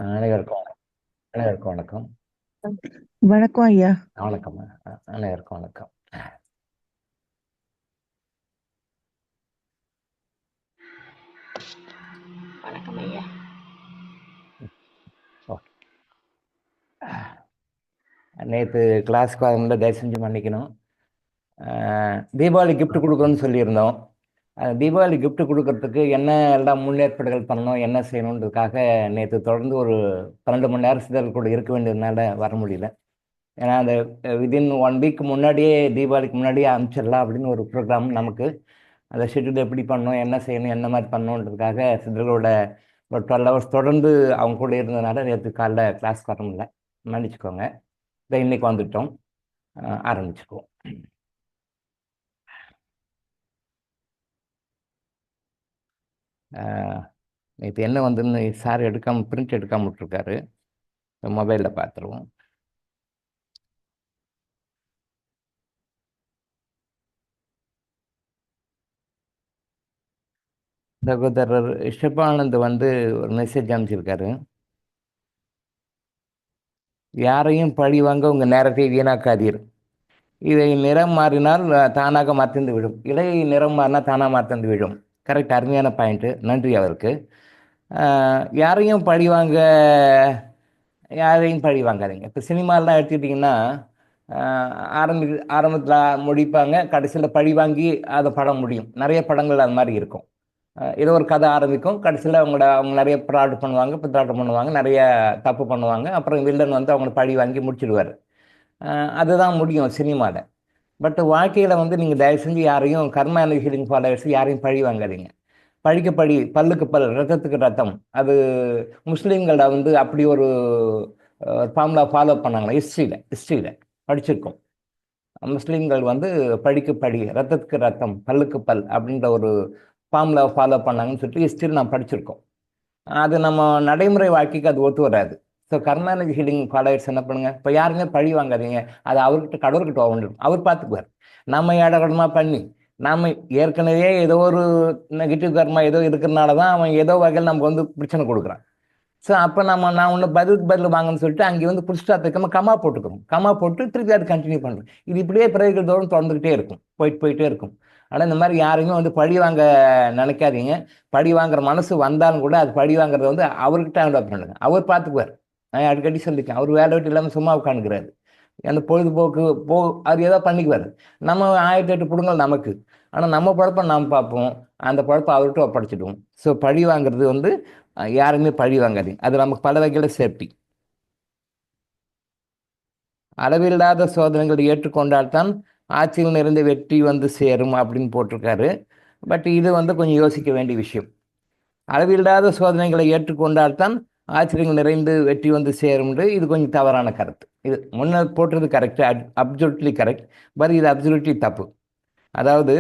அனைவருக்கும் அனைவருக்கும் வணக்கம். வணக்கம் ஐயா. வணக்கம். அனைவருக்கும் வணக்கம். வணக்கம் ஐயா. ஓகே. நேற்று கிளாஸ்க்கு வரமுடியல, தயவு செஞ்சு மன்னிக்கணும். தீபாவளி கிஃப்ட் கொடுக்கணும்னு சொல்லியிருந்தோம். தீபாவளி கிஃப்ட் கொடுக்கறதுக்கு என்ன எல்லாம் முன்னேற்பாடுகள் பண்ணணும், என்ன செய்யணுன்றதுக்காக நேற்று தொடர்ந்து ஒரு 12 மணி நேரம் சிதறல் கூட இருக்க வேண்டியதுனால வர முடியல. ஏன்னா அந்த வித்தின் 1 வீக் முன்னாடியே, தீபாவளிக்கு முன்னாடியே அனுப்பிச்சிடலாம் அப்படின்னு ஒரு ப்ரோக்ராம் நமக்கு. அந்த ஷெட்யூல் எப்படி பண்ணணும், என்ன செய்யணும், என்ன மாதிரி பண்ணணுன்றதுக்காக சிதறலோட ஒரு 12 ஹவர்ஸ் தொடர்ந்து அவங்க கூட இருந்ததுனால நேற்று காலைல கிளாஸ்க்கு வர முடியல, மன்னிச்சுக்கோங்க. இதை இன்னைக்கு வந்துட்டோம், ஆரம்பிச்சுக்குவோம். நேற்று என்ன வந்துன்னு சார் பிரிண்ட் எடுக்காம விட்டுருக்காரு, மொபைலில் பார்த்துருவோம். சகோதரர் ஷிபானந்த் ஒரு மெசேஜ் அனுப்பிச்சிருக்காரு. யாரையும் பழிவாங்க உங்கள் நேரத்தை வீணாக்காதீர். இதை நிறம் மாறினால் தானாக மாற்றிந்து விடும். இலை நிறம் மாறினா தானாக மாற்றிந்து விடும். கரெக்ட், அருமையான பாயிண்ட்டு, நன்றி அவருக்கு. யாரையும் பழி வாங்காதீங்க. இப்போ சினிமாலாம் எடுத்துக்கிட்டிங்கன்னா ஆரம்பத்தில் முடிப்பாங்க, கடைசியில் பழி வாங்கி அதை படம் முடியும். நிறைய படங்கள் அது மாதிரி இருக்கும். ஏதோ ஒரு கதை ஆரம்பிக்கும், கடைசியில் அவங்க நிறைய பித்தாட்டம் பண்ணுவாங்க, நிறைய தப்பு பண்ணுவாங்க. அப்புறம் வில்லன் அவங்கள பழி வாங்கி முடிச்சிடுவார். அதுதான் முடியும் சினிமாவில். பட் வாழ்க்கையில் நீங்கள் தயவு செஞ்சு யாரையும் கர்ம ஹீலிங் ஃபாலோவர்ஸ் யாரையும் பழி வாங்காதீங்க. பழிக்கு பழி, பல்லுக்கு பல், ரத்தத்துக்கு ரத்தம். அது முஸ்லீம்களை அப்படி ஒரு ஃபார்முலா ஃபாலோ பண்ணாங்களா ஹிஸ்ட்ரியில் படிச்சிருக்கோம். முஸ்லீம்கள் பழிக்கு பழி, ரத்தத்துக்கு ரத்தம், பல்லுக்கு பல் அப்படின்ற ஒரு ஃபார்முலா ஃபாலோ பண்ணாங்கன்னு சொல்லிட்டு ஹிஸ்ட்ரியில் நான் படிச்சிருக்கோம். அது நம்ம நடைமுறை வாழ்க்கைக்கு அது ஒத்து வராது. ஸோ கர்மானஜி ஹீலிங் ஃபாலோவர்ஸ் என்ன பண்ணுங்க, இப்போ யாருமே பழி வாங்காதீங்க. அது அவர்கிட்ட கடவுள்கிட்ட வந்துடும், அவர் பார்த்துக்குவார். நம்ம ஏடகடமாக பண்ணி நாம் ஏற்கனவே ஏதோ ஒரு நெகட்டிவ் கர்மா ஏதோ இருக்கிறனால தான் அவன் ஏதோ வகையில் நமக்கு பிரச்சனை கொடுக்குறான். ஸோ அப்போ நான் ஒன்று பதில் வாங்கன்னு சொல்லிட்டு அங்கே புதுசாக தைக்காம கமா போட்டுக்கணும். கமா போட்டு திருப்பி அது கண்டினியூ பண்ணுறோம். இது இப்படியே பிறகு தோறும் தொடர்ந்துக்கிட்டே இருக்கும், போயிட்டே இருக்கும். ஆனால் இந்த மாதிரி யாருமே பழி வாங்க நினைக்காதீங்க. பழி வாங்குற மனசு வந்தாலும் கூட அது பழி வாங்குறது அவர்கிட்ட ஹேண்ட் பண்ணுங்க, அவர் பார்த்துக்குவார். நான் அடிக்கடி சொல்லியிருக்கேன், அவர் வேலை விட்டு இல்லாமல் சும்மா உட்காந்துக்கிறாரு. அந்த பொழுதுபோக்கு அவர் ஏதோ பண்ணிக்குவார். நம்ம 1008 பிடுங்கள் நமக்கு. ஆனால் நம்ம பழப்பை நாம் பார்ப்போம், அந்த பழப்பை அவர்கிட்ட ஒப்படைச்சிடுவோம். ஸோ பழி வாங்குறது யாருமே பழி வாங்காதீங்க. அது நமக்கு பல வகையில் சேஃப்டி. அளவில்லாத சோதனைகள் ஏற்றுக்கொண்டால்தான் ஆட்சியில் நிறைந்த வெற்றி சேரும் அப்படின்னு போட்டிருக்காரு. பட் இது கொஞ்சம் யோசிக்க வேண்டிய விஷயம். அளவில்லாத சோதனைகளை ஏற்றுக்கொண்டால்தான் ஆச்சரியங்கள் நிறைந்து வெற்றி சேரும்னு இது கொஞ்சம் தவறான கருத்து. இது முன்ன போட்டுறது கரெக்ட், அப்சல்யூட்லி கரெக்ட். பட் இது அப்சல்யூட்லி தப்பு. அதாவது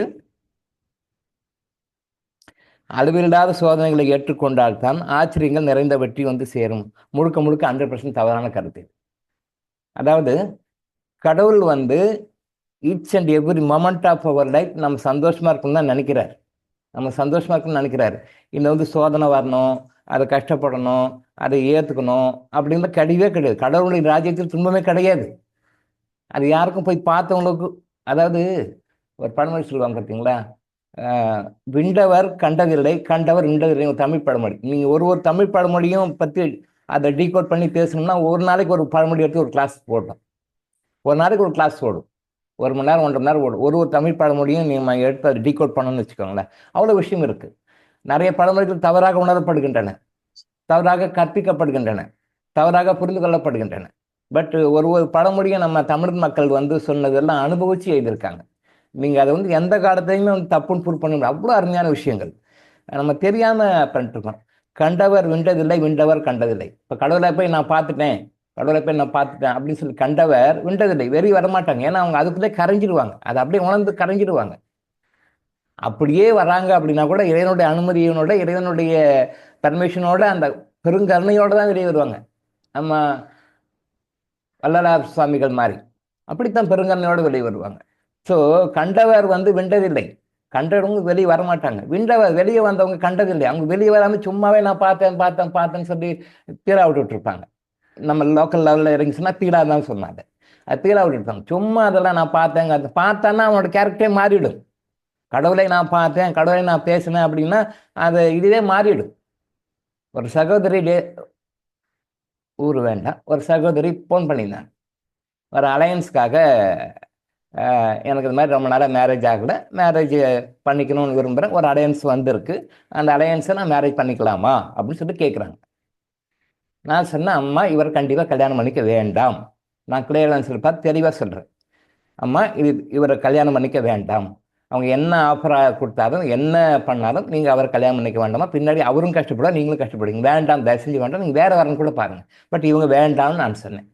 அளவில்லாத சோதனைகளை ஏற்றுக்கொண்டால்தான் ஆச்சரியங்கள் நிறைந்த வெற்றி சேரும். முழுக்க 100% தவறான கருத்து. அதாவது கடவுள் each and every moment of our life நம்ம சந்தோஷமா இருக்கணும் தான் நினைக்கிறார். நம்ம சந்தோஷமா இருக்குன்னு நினைக்கிறாரு. இந்த சோதனை வரணும், அதை கஷ்டப்படணும், அதை ஏற்றுக்கணும் அப்படின்னு கிடையவே கிடையாது. கடவுளுடைய ராஜ்யத்தில் துன்பமே கிடையாது. அது யாருக்கும் போய் பார்த்தவங்களுக்கு, அதாவது ஒரு பழமொழி சொல்லுவாங்க பார்த்தீங்களா, விண்டவர் கண்டதில்லை, கண்டவர் விண்டதில்லை, ஒரு தமிழ் பழமொழி. நீங்கள் ஒரு தமிழ் பழமொழியும் பற்றி அதை டீகோட் பண்ணி பேசணும்னா ஒரு நாளைக்கு ஒரு பழமொழி எடுத்து ஒரு கிளாஸ் போடணும். ஒரு நாளைக்கு ஒரு கிளாஸ் ஓடும், 1 மணி நேரம் 1.5 மணி நேரம் ஓடும். ஒரு தமிழ் பழமொழியும் நீங்கள் எடுத்து அதை டீகோட் பண்ணணும்னு வச்சுக்கோங்களேன். அவ்வளோ விஷயம் இருக்குது. நிறைய பழமொழிகள் தவறாக உணரப்படுகின்றன, தவறாக கற்பிக்கப்படுகின்றன, தவறாக புரிந்து கொள்ளப்படுகின்றன. பட் ஒரு பழமொழியை நம்ம தமிழ் மக்கள் சொன்னதெல்லாம் அனுபவிச்சு எழுதியிருக்காங்க. நீங்கள் அதை எந்த காலத்தையுமே தப்புன்னு ப்ரூவ் பண்ண முடியாது. அவ்வளோ அருமையான விஷயங்கள் நம்ம தெரியாமல் பண்ணிட்டுருக்கோம். கண்டவர் விண்டதில்லை, விண்டவர் கண்டதில்லை. இப்போ கடவுளை போய் நான் பார்த்துட்டேன், கடவுளை போய் நான் பார்த்துட்டேன் அப்படின்னு சொல்லி கண்டவர் விண்டதில்லை, வெறி வரமாட்டாங்க. ஏன்னா அவங்க அதுக்குள்ளே கரைஞ்சிடுவாங்க, அதை அப்படியே உணர்ந்து கரைஞ்சிடுவாங்க. அப்படியே வராங்க அப்படின்னா கூட இறைவனுடைய அனுமதியினோட, இறைவனுடைய பர்மிஷனோட, அந்த பெருங்கருணையோடு தான் வெளியே வருவாங்க. நம்ம வள்ளலார் சுவாமிகள் மாதிரி அப்படித்தான் பெருங்கருணையோடு வெளியே வருவாங்க. ஸோ கண்டவர் விண்டதில்லை, கண்டவங்க வெளியே வரமாட்டாங்க. வெளியே வந்தவங்க கண்டதில்லை. அவங்க வெளியே வராமல் சும்மாவே நான் பார்த்தேன்னு சொல்லி தீரா விட்டுட்டு இருப்பாங்க. நம்ம லோக்கல் லெவலில் இறங்கிச்சுன்னா தீரா தான் சொன்னாங்க. அது தீரா விட்டுருப்பாங்க. சும்மா அதெல்லாம் நான் பார்த்தேங்க, அது பார்த்தான்னா அவனோட கேரக்டரே மாறிடும். கடவுளை நான் பார்த்தேன், கடவுளை நான் பேசினேன் அப்படின்னா அது இதுவே மாறிடும். ஒரு சகோதரி ஊர் வேண்டாம், ஒரு சகோதரி ஃபோன் பண்ணியிருந்தாங்க. ஒரு அலையன்ஸ்க்காக எனக்கு இது மாதிரி ரொம்ப நாளாக மேரேஜ் ஆகலை, மேரேஜ் பண்ணிக்கணும்னு விரும்புகிறேன், ஒரு அலையன்ஸ் வந்திருக்கு, அந்த அலையன்ஸை நான் மேரேஜ் பண்ணிக்கலாமா அப்படின்னு சொல்லிட்டு கேட்குறாங்க. நான் சொன்னேன், அம்மா இவர் கண்டிப்பாக கல்யாணம் பண்ணிக்க வேண்டாம். நான் கிளியரன்ஸில் பார்த்து தெளிவாக சொல்கிறேன், அம்மா இவரை கல்யாணம் பண்ணிக்க வேண்டாம். அவங்க என்ன ஆஃபராக கொடுத்தாலும் என்ன பண்ணாலும் நீங்கள் அவரை கல்யாணம் பண்ணிக்க வேண்டாமா, பின்னாடி அவரும் கஷ்டப்படுவா, நீங்களும் கஷ்டப்படுவீங்க, வேண்டாம், தயவு செஞ்சு வேண்டாம், நீங்கள் வேறு வரன்னு கூட பாருங்கள், பட் இவங்க வேண்டாம்னு நான் சொன்னேன்.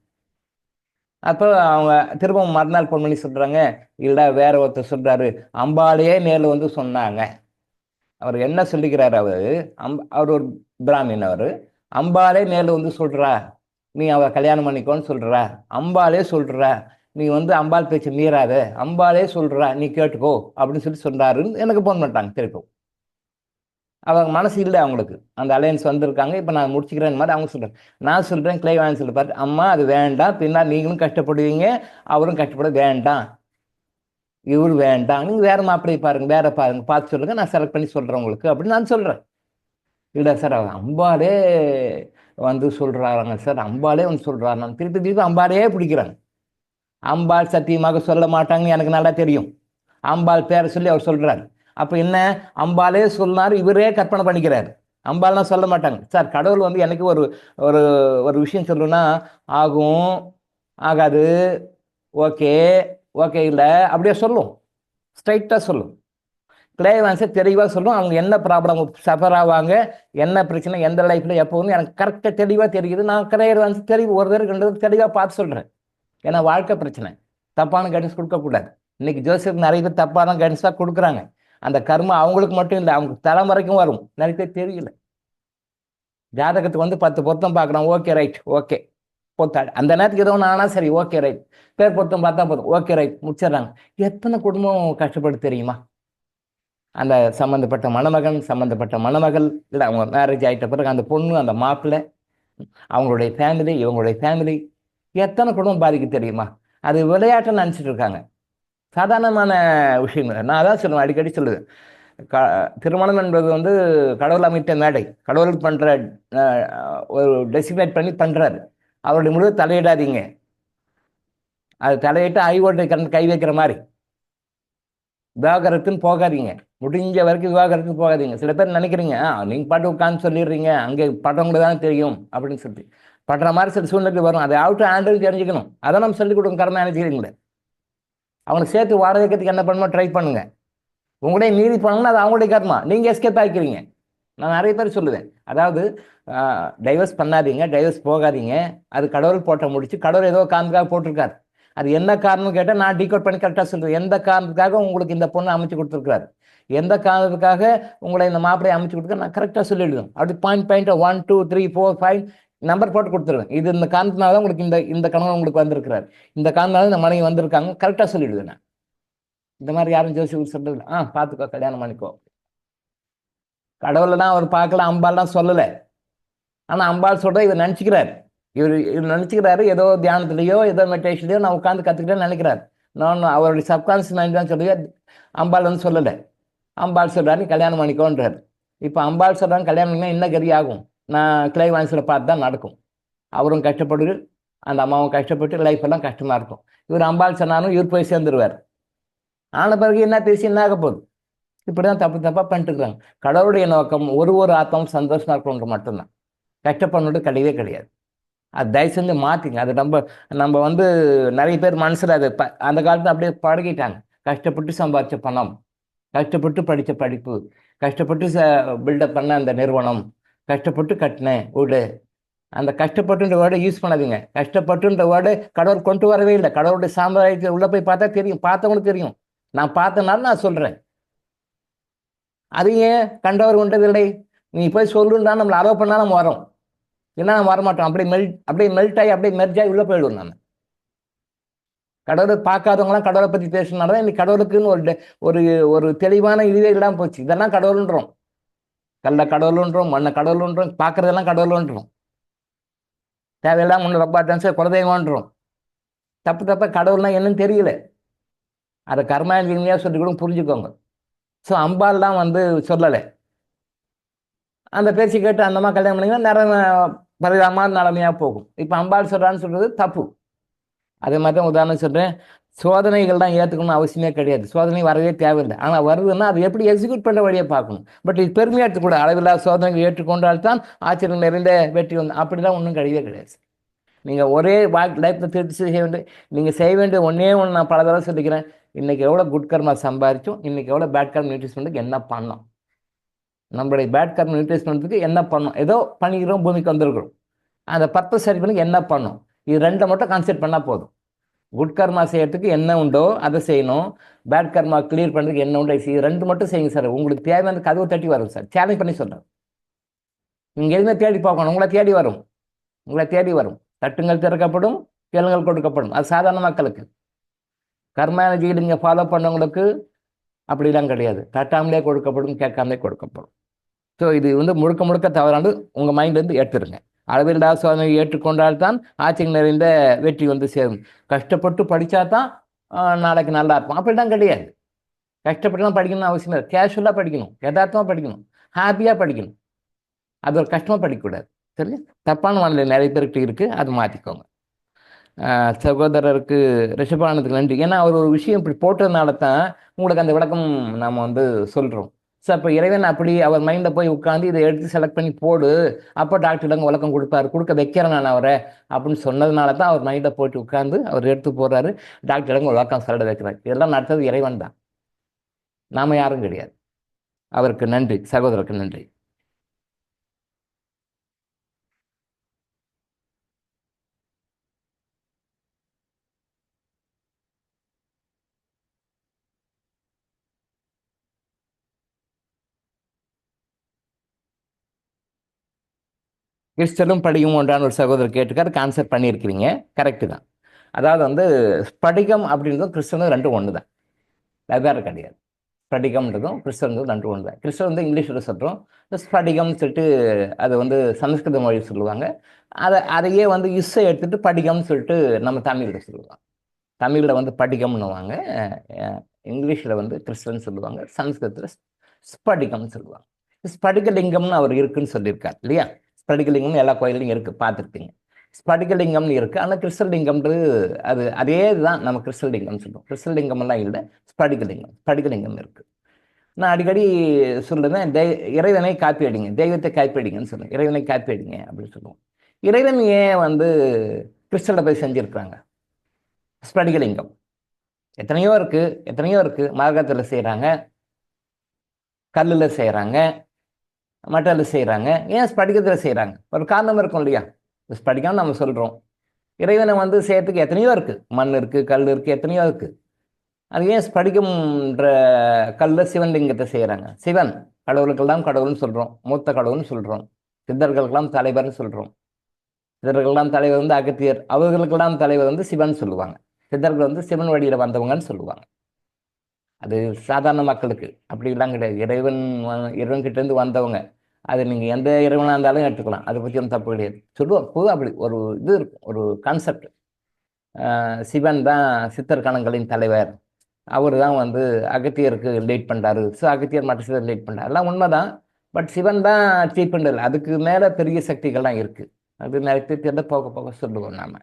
அப்போ அவங்க திரும்பவும் மறுநாள் ஃபோன் பண்ணி சொல்கிறாங்க, இல்லை வேற ஒருத்தர் சொல்கிறாரு, அம்பாலேயே நேரில் வந்து சொன்னாங்க. அவர் என்ன சொல்லிக்கிறார், அவர் ஒரு பிராமின், அவர் அம்பாலே நேரில் வந்து சொல்கிறா நீ அவரை கல்யாணம் பண்ணிக்கோன்னு சொல்கிறா, அம்பாலே சொல்கிறா நீ வந்து அம்பாள் பேச்சு மீறாத, அம்பாலே சொல்கிறா நீ கேட்டுக்கோ அப்படின்னு சொல்லி சொல்கிறாருன்னு எனக்கு ஃபோன் பண்ணிட்டாங்க திருப்பம். அவங்க மனசு இல்லை, அவங்களுக்கு அந்த அலையன்ஸ் வந்திருக்காங்க, இப்போ நான் முடிச்சுக்கிறேன் மாதிரி அவங்க சொல்கிறேன். நான் சொல்கிறேன் கிளைவான்ஸில் பார்த்து, அம்மா அது வேண்டாம், பின்னால் நீங்களும் கஷ்டப்படுவீங்க, அவரும் கஷ்டப்பட வேண்டாம், இவர் வேண்டாம், நீங்கள் வேறு மாப்பிள்ளையை பாருங்கள், வேற பாருங்கள், பார்த்து சொல்லுங்கள், நான் செலக்ட் பண்ணி சொல்கிறேன் உங்களுக்கு அப்படின்னு நான் சொல்கிறேன். இல்லை சார் அவர் அம்பாலே வந்து சொல்கிறாங்க சார், அம்பாலே வந்து சொல்கிறாங்க, நான் திருப்பி அம்பாலே பிடிக்கிறாங்க. அம்பாள் சத்தியமாக சொல்ல மாட்டாங்கன்னு எனக்கு நல்லா தெரியும். அம்பாள் பேரை சொல்லி அவர் சொல்கிறார். அப்போ என்ன, அம்பாலே சொன்னார், இவரே கற்பனை பண்ணிக்கிறார், அம்பாலாம் சொல்ல மாட்டாங்க. சார் கடவுள் வந்து எனக்கு ஒரு ஒரு ஒரு விஷயம் சொல்லணும்னா ஆகும், ஆகாது, ஓகே ஓகே இல்லை அப்படியே சொல்லும், ஸ்ட்ரைட்டாக சொல்லும். கிளைவான்ஸை தெளிவாக சொல்லும், அவங்க என்ன ப்ராப்ளம் சஃபர் ஆவாங்க, என்ன பிரச்சனை, எந்த லைஃப்பில் எப்போ வந்து எனக்கு கரெக்டாக தெளிவாக தெரியுது. நான் கிளைவான்ஸ் ஒரு தடவை 2 தடவை தெளிவாக பார்த்து சொல்கிறேன். ஏன்னா வாழ்க்கை பிரச்சனை, தப்பான கைடன்ஸ் கொடுக்கக்கூடாது. இன்னைக்கு ஜோசியருக்கு நிறைய பேர் தப்பான கைடன்ஸ் தான் கொடுக்குறாங்க. அந்த கர்மம் அவங்களுக்கு மட்டும் இல்லை, அவங்க தலைமுறைக்கும் வரும். நிறைய பேர் தெரியல. ஜாதகத்துக்கு வந்து 10 பொருத்தம் பார்க்குறோம், ஓகே ரைட், ஓகே பொத்தாடு, அந்த நேரத்துக்கு ஏதோ ஒன்று ஆனால் சரி ஓகே ரைட், பேர் பொருத்தம் பார்த்தா போதும், ஓகே ரைட் முடிச்சிடுறாங்க. எத்தனை குடும்பம் கஷ்டப்பட்டு தெரியுமா? அந்த சம்மந்தப்பட்ட மணமகன், சம்மந்தப்பட்ட மணமகள், இல்லை அவங்க மேரேஜ் ஆகிட்ட பிறகு அந்த பொண்ணு, அந்த மாப்பிள்ளை, அவங்களுடைய ஃபேமிலி, இவங்களுடைய ஃபேமிலி, எத்தனை குடும்பம் பாதிக்கு தெரியுமா? அது விளையாட்டுன்னு நினச்சிட்டு இருக்காங்க, சாதாரணமான விஷயம் இல்லை. நான் அதான் சொல்லுவேன், அடிக்கடி சொல்லுவேன், திருமணம் என்பது வந்து கடவுள் அமைத்த மேடை, கடவுள் பண்ணுற ஒரு டெசிக்னேட் பண்ணி பண்ணுறாரு, அவருடைய முடிவு தலையிடாதீங்க. அது தலையிட்டு ஐவோட்டை கை வைக்கிற மாதிரி விவாகரத்துன்னு போகாதீங்க, முடிஞ்ச வரைக்கும் விவாகரத்துக்கு போகாதீங்க. சில பேர் நினைக்கிறீங்க, நீங்கள் பாட்டு உட்காந்து சொல்லிடுறீங்க, அங்கே படுறவங்களுக்கு தானே தெரியும் அப்படின்னு சொல்லி படுற மாதிரி சில சூழ்நிலை வரும். அதை அவுட் ஹேண்டில் தெரிஞ்சுக்கணும். அதை நம்ம சொல்லிக் கொடுங்க கர்ம நினைச்சுக்கிறீங்களே. அவனை சேர்த்து வாழ வைக்கிறதுக்கு என்ன பண்ணுமோ ட்ரை பண்ணுங்க. உங்களே மீறி போனாங்கன்னா அது அவங்களுடைய கர்மா, நீங்கள் எஸ்கேப் ஆகிக்கிறீங்க. நான் நிறைய பேர் சொல்லுவேன், அதாவது டைவர்ஸ் பண்ணாதீங்க, டைவர்ஸ் போகாதீங்க, அது கடவுள் போட்ட முடிச்சு, கடவுள் ஏதோ காரணத்துக்காக போட்டிருக்காரு. அது என்ன காரணம் கேட்டால் நான் டீகோட் பண்ணி கரெக்டாக சொல்லுவேன். எந்த காரணத்துக்காக உங்களுக்கு இந்த பொண்ணை அமைச்சு கொடுத்துருக்காரு, எந்த காரணத்துக்காக உங்களை இந்த மாப்பிளையை அமைச்சு கொடுத்துருக்க, நான் கரெக்டாக சொல்லிவிடுவேன். அப்படி பாயிண்ட் 1 2 3 4 5 நம்பர் போட்டு கொடுத்துருவேன். இது இந்த காரணத்தினால தான் உங்களுக்கு இந்த கணவன் உங்களுக்கு வந்திருக்கிறார், இந்த காரணத்தினால இந்த மனைவி வந்திருக்காங்க, கரெக்டாக சொல்லிவிடுவேன் நான். இந்த மாதிரி யாரும் ஜோசி சொல்றது பார்த்துக்கோ, கல்யாணம் பண்ணிக்கோ. கடவுளை தான் அவர் பார்க்கல, அம்பால்லாம் சொல்லலை. ஆனால் அம்பாள் சொல்கிறத இவர் நினச்சிக்கிறார். இவர் நினச்சிக்கிறாரு ஏதோ தியானத்துலையோ ஏதோ மெடிடேஷன்லையோ நான் உட்காந்து கற்றுக்கிட்டேன்னு நினைக்கிறார். நான் அவருடைய சப்கான்ஷியஸ் மைண்ட் தான் சொல்லி, அம்பாள் வந்து சொல்லலை. அம்பாள் சொல்கிறாரு நீ கல்யாணம் பண்ணிக்கோன்றார். இப்போ அம்பாள் சொல்கிறாங்க கல்யாணம் பண்ணிங்கன்னா என்ன கதி ஆகும்? நான் கிளைவான்ஸில் பார்த்து தான் நடக்கும். அவரும் கஷ்டப்படுது, அந்த அம்மாவும் கஷ்டப்பட்டு, லைஃப் எல்லாம் கஷ்டமாக இருக்கும். இவர் அம்பாள் சொன்னாலும் இவர் போய் சேர்ந்துருவார். ஆன பிறகு என்ன பேசி என்ன ஆக போகுது? இப்படி தான் தப்பாக பண்ணிட்டு இருக்காங்க. கடவுளுடைய நோக்கம் ஒரு ஆத்மாவும் சந்தோஷமாக இருக்கணுன்ற மட்டும்தான், கஷ்டப்படணுட்டு கிடையவே கிடையாது. அது தயவு செஞ்சு மாற்றிங்க. அது நம்ம வந்து நிறைய பேர் மனசில் அது அந்த காலத்தில் அப்படியே பழகிட்டாங்க. கஷ்டப்பட்டு சம்பாதிச்ச பணம், கஷ்டப்பட்டு படித்த படிப்பு, கஷ்டப்பட்டு பில்டப் பண்ண அந்த நிறுவனம், கஷ்டப்பட்டு கட்டினேன் வீடு, அந்த கஷ்டப்பட்டுன்ற வேர்டை யூஸ் பண்ணாதீங்க. கஷ்டப்பட்டுன்ற வேர்டை கடவுள் கொண்டு வரவே இல்லை. கடவுளுடைய சாம்பிரதாயத்தை உள்ளே போய் பார்த்தா தெரியும், பார்த்தவங்களுக்கு தெரியும். நான் பார்த்தனால நான் சொல்கிறேன். அது ஏன் கண்டவர் கொண்டதில்லை, நீ போய் சொல்லுன்னா நம்மளை அலோவ் பண்ணால் நம்ம வரோம், இல்லைன்னா நம்ம வரமாட்டோம். அப்படியே மெல்ட் ஆகி அப்படியே மெர்ஜ் ஆகி உள்ளே போயிடுவோம். நான் கடவுளை பார்க்காதவங்களாம் கடவுளை பற்றி பேசினால தான் இன்னைக்கு கடவுளுக்குன்னு ஒரு ஒரு தெளிவான இதுவே இல்லாமல் போச்சு. இதெல்லாம் கடவுள்ன்றோம், கல்ல கடவுள்ன்றோம், மண்ணை கடவுள்ன்றோம், பார்க்கறதெல்லாம் கடவுள்ன்றோம், தேவையெல்லாம் முன்னு ரொம்ப டான்ஸர் குலதெய்வம்ன்றோம். தப்பு தப்பா கடவுள்னா என்னன்னு தெரியல. அதை கர்மாந்திரியாக சொல்லி கூட புரிஞ்சுக்கோங்க. ஸோ அம்பால்லாம் வந்து சொல்லலை. அந்த பேச்சு கேட்டு அந்தமா கல்யாணம் பண்ணிங்கன்னா நிறைய பரிதாபமான நிலைமையாக போகும். இப்போ அம்பாள் சொல்கிறான்னு சொல்கிறது தப்பு. அதே மாதிரி தான் உதாரணம் சொல்கிறேன், சோதனைகள் தான் ஏற்றுக்கணும்னு அவசியமே கிடையாது. சோதனை வரவே தேவையில்லை. ஆனால் வருதுன்னா அது எப்படி எக்ஸிக்யூட் பண்ணுற வழியை பார்க்கணும். பட் இது பெருமையாக எடுத்துக்கூட அளவில்லாத சோதனைகள் ஏற்றுக்கொண்டால்தான் ஆச்சரியம் நிறைந்த வெற்றி வந்து அப்படிலாம் ஒன்றும் கிடையவே கிடையாது. நீங்கள் ஒரே லைஃப்பில் திருச்சி செய்ய வேண்டிய நீங்கள் செய்ய வேண்டிய ஒன்றே ஒன்று நான் பல தடவை சொல்லிக்கிறேன். இன்றைக்கி எவ்வளோ குட் கர்மா சம்பாதிச்சோம், இன்றைக்கி எவ்வளோ பேட் கர்மா நியூட்ரிஸ் பண்ணுறதுக்கு என்ன பண்ணோம், நம்மளுடைய பேட் கர்மா நியூட்ரிஸ் பண்ணுறதுக்கு என்ன பண்ணோம், ஏதோ பண்ணிக்கிறோம், பூமிக்கு வந்திருக்கிறோம், அந்த பர்பஸ் சரி பண்ணி என்ன பண்ணோம், இது ரெண்டை மட்டும் கான்சென்ட்ரேட் பண்ணால் போதும். குட் கர்மா செய்யறதுக்கு என்ன உண்டோ அதை செய்யணும், பேட் கர்மா கிளியர் பண்ணுறதுக்கு என்ன உண்டோ இது ரெண்டு மட்டும் செய்யுங்க சார். உங்களுக்கு தேவையான கதவு தட்டி வரும் சார். சேலஞ்ச் பண்ணி சொல்கிறேன். நீங்கள் எதுவுமே தேடி பார்க்கணும், உங்களை தேடி வரும், உங்களை தேடி வரும். தட்டுங்கள் திறக்கப்படும், கேளுங்கள் கொடுக்கப்படும். அது சாதாரண மக்களுக்கு. கர்மாலஜி நீங்கள் ஃபாலோ பண்ணவங்களுக்கு அப்படிலாம் கிடையாது. தட்டாமலே கொடுக்கப்படும், கேட்காமலே கொடுக்கப்படும். ஸோ இது வந்து முழுக்க முழுக்க தவறானது. உங்கள் மைண்ட்லேருந்து எடுத்துருங்க. அளவில்லாத சோதனை ஏற்றுக்கொண்டால்தான் ஆட்சிக்கு நிறைந்த வெற்றி வந்து சேரும். கஷ்டப்பட்டு படித்தா தான் நாளைக்கு நல்லா இருக்கும் அப்படிலாம் கிடையாது. கஷ்டப்பட்டுலாம் படிக்கணும்னு அவசியம் இல்லை. கேஷுவலாக படிக்கணும், யதார்த்தமாக படிக்கணும், ஹாப்பியாக படிக்கணும். அது ஒரு கஷ்டமாக படிக்கக்கூடாது. சரி, தப்பான மனநிலை நிறைய பேருக்கு இருக்குது, அது மாற்றிக்கோங்க. சகோதரருக்கு ரிஷபானதுக்கு நன்றி. ஏன்னா அவர் ஒரு விஷயம் இப்படி போட்டதுனால தான் உங்களுக்கு அந்த விளக்கம் நாம் வந்து சொல்கிறோம். ஸோ அப்போ இறைவன் அப்படி அவர் மைண்டில் போய் உட்காந்து இதை எடுத்து செலக்ட் பண்ணி போடு, அப்போ டாக்டர்லங்க விளக்கம் கொடுப்பாரு, கொடுக்க வைக்கிறேன் நான் அவரை அப்படின்னு சொன்னதுனால தான் அவர் மைண்டில் போட்டு உட்காந்து அவர் எடுத்து போகிறாரு, டாக்டர்லங்க விளக்கம் சொல்ல வைக்கிறார். இதெல்லாம் நடத்தது இறைவன் தான், நாம் யாரும் கிடையாது. அவருக்கு நன்றி, சகோதரருக்கு நன்றி. கிறிஸ்டலும் படியும் ஒன்றான ஒரு சகோதரர் கேட்டுக்காரு, கான்செப்ட் பண்ணியிருக்கிறீங்க, கரெக்டு தான். அதாவது வந்து ஸ்படிகம் அப்படின்றதும் கிறிஸ்டனும் ரெண்டும் ஒன்று தான், வெவ்வேறு கிடையாது. ஸ்படிகம்ன்றதும் கிறிஸ்டனும் ரெண்டும் ஒன்று தான். கிறிஸ்டன் வந்து இங்கிலீஷில் சொல்கிறோம், ஸ்படிகம்னு சொல்லிட்டு அது வந்து சமஸ்கிருத மொழி சொல்லுவாங்க. அதையே வந்து இஸ்ஸை எடுத்துகிட்டு படிகம்னு சொல்லிட்டு நம்ம தமிழில் சொல்லுவாங்க. தமிழில் வந்து படிகம்னுவாங்க, இங்கிலீஷில் வந்து கிறிஸ்டன் சொல்லுவாங்க, சமஸ்கிருதத்தில் ஸ்படிகம்னு சொல்லுவாங்க. ஸ்படிகலிங்கம்னு அவர் இருக்குன்னு சொல்லியிருக்கார் இல்லையா? ஸ்படிகலிங்கம்னு எல்லா கோயிலையும் இருக்குது, பார்த்துருப்பீங்க. ஸ்படிகலிங்கம்னு இருக்குது. ஆனால் கிறிஸ்டலிங்கம்ன்றது அது அதே இதுதான், நம்ம கிறிஸ்டலிங்கம்னு சொல்லுவோம். கிறிஸ்டலிங்கம்லாம் இல்லை, ஸ்படிகலிங்கம் இருக்குது. நான் அடிக்கடி சொல்லுவேன், இறைவனை காப்பி அடிங்க, தெய்வத்தை காப்பி அடிங்கன்னு சொல்லுவேன். இறைவனை காப்பி அடிங்க அப்படின்னு சொல்லுவோம். இறைவன் ஏன் வந்து கிறிஸ்டலில் போய் செஞ்சுருக்குறாங்க? ஸ்படிகலிங்கம் எத்தனையோ இருக்குது. மார்க்கத்தில் செய்கிறாங்க, கல்லில் செய்கிறாங்க, மட்டலில் செய்கிறாங்க. ஏன் ஸ்படிகத்தில் செய்கிறாங்க? ஒரு காரணம் இருக்கும் இல்லையா? ஸ்படிகம் நம்ம சொல்கிறோம். இறைவனை வந்து செய்யறதுக்கு எத்தனையோ இருக்குது, மண் இருக்குது, கல் இருக்குது, எத்தனையோ இருக்குது. அது ஏன் ஸ்படிகம்ன்ற கல்லில் சிவன்லிங்கத்தை செய்கிறாங்க? சிவன் கடவுளுக்கெல்லாம் கடவுள்னு சொல்கிறோம், மூத்த கடவுள்னு சொல்கிறோம். சித்தர்களுக்கெல்லாம் தலைவர்னு சொல்கிறோம். சித்தர்களெல்லாம் தலைவர் வந்து அகத்தியர், அவர்களுக்கெல்லாம் தலைவர் வந்து சிவன் சொல்லுவாங்க. சித்தர்கள் வந்து சிவன் வழியில் வந்தவங்கன்னு சொல்லுவாங்க. அது சாதாரண மக்களுக்கு அப்படிலாம் கிடையாது. இறைவன்கிட்டேருந்து வந்தவங்க, அது நீங்கள் எந்த இறைவனாக இருந்தாலும் எடுத்துக்கலாம், அதை பற்றி ஒன்றும் தப்பு கிடையாது. சொல்லுவோம் பொதுவாக அப்படி ஒரு இது இருக்கும், ஒரு கான்செப்ட். சிவன் தான் சித்தர் கணங்களின் தலைவர், அவர் தான் வந்து அகத்தியருக்கு லீட் பண்ணுறாரு. ஸோ அகத்தியர் மற்ற சித்தர் லீட் பண்ணுறாரு, எல்லாம் உண்மைதான். பட் சிவன் தான் சீப்புண்டல், அதுக்கு மேலே பெரிய சக்திகள்லாம் இருக்குது. அது நிறைய பேர் போக போக சொல்லுவோம் நாம்.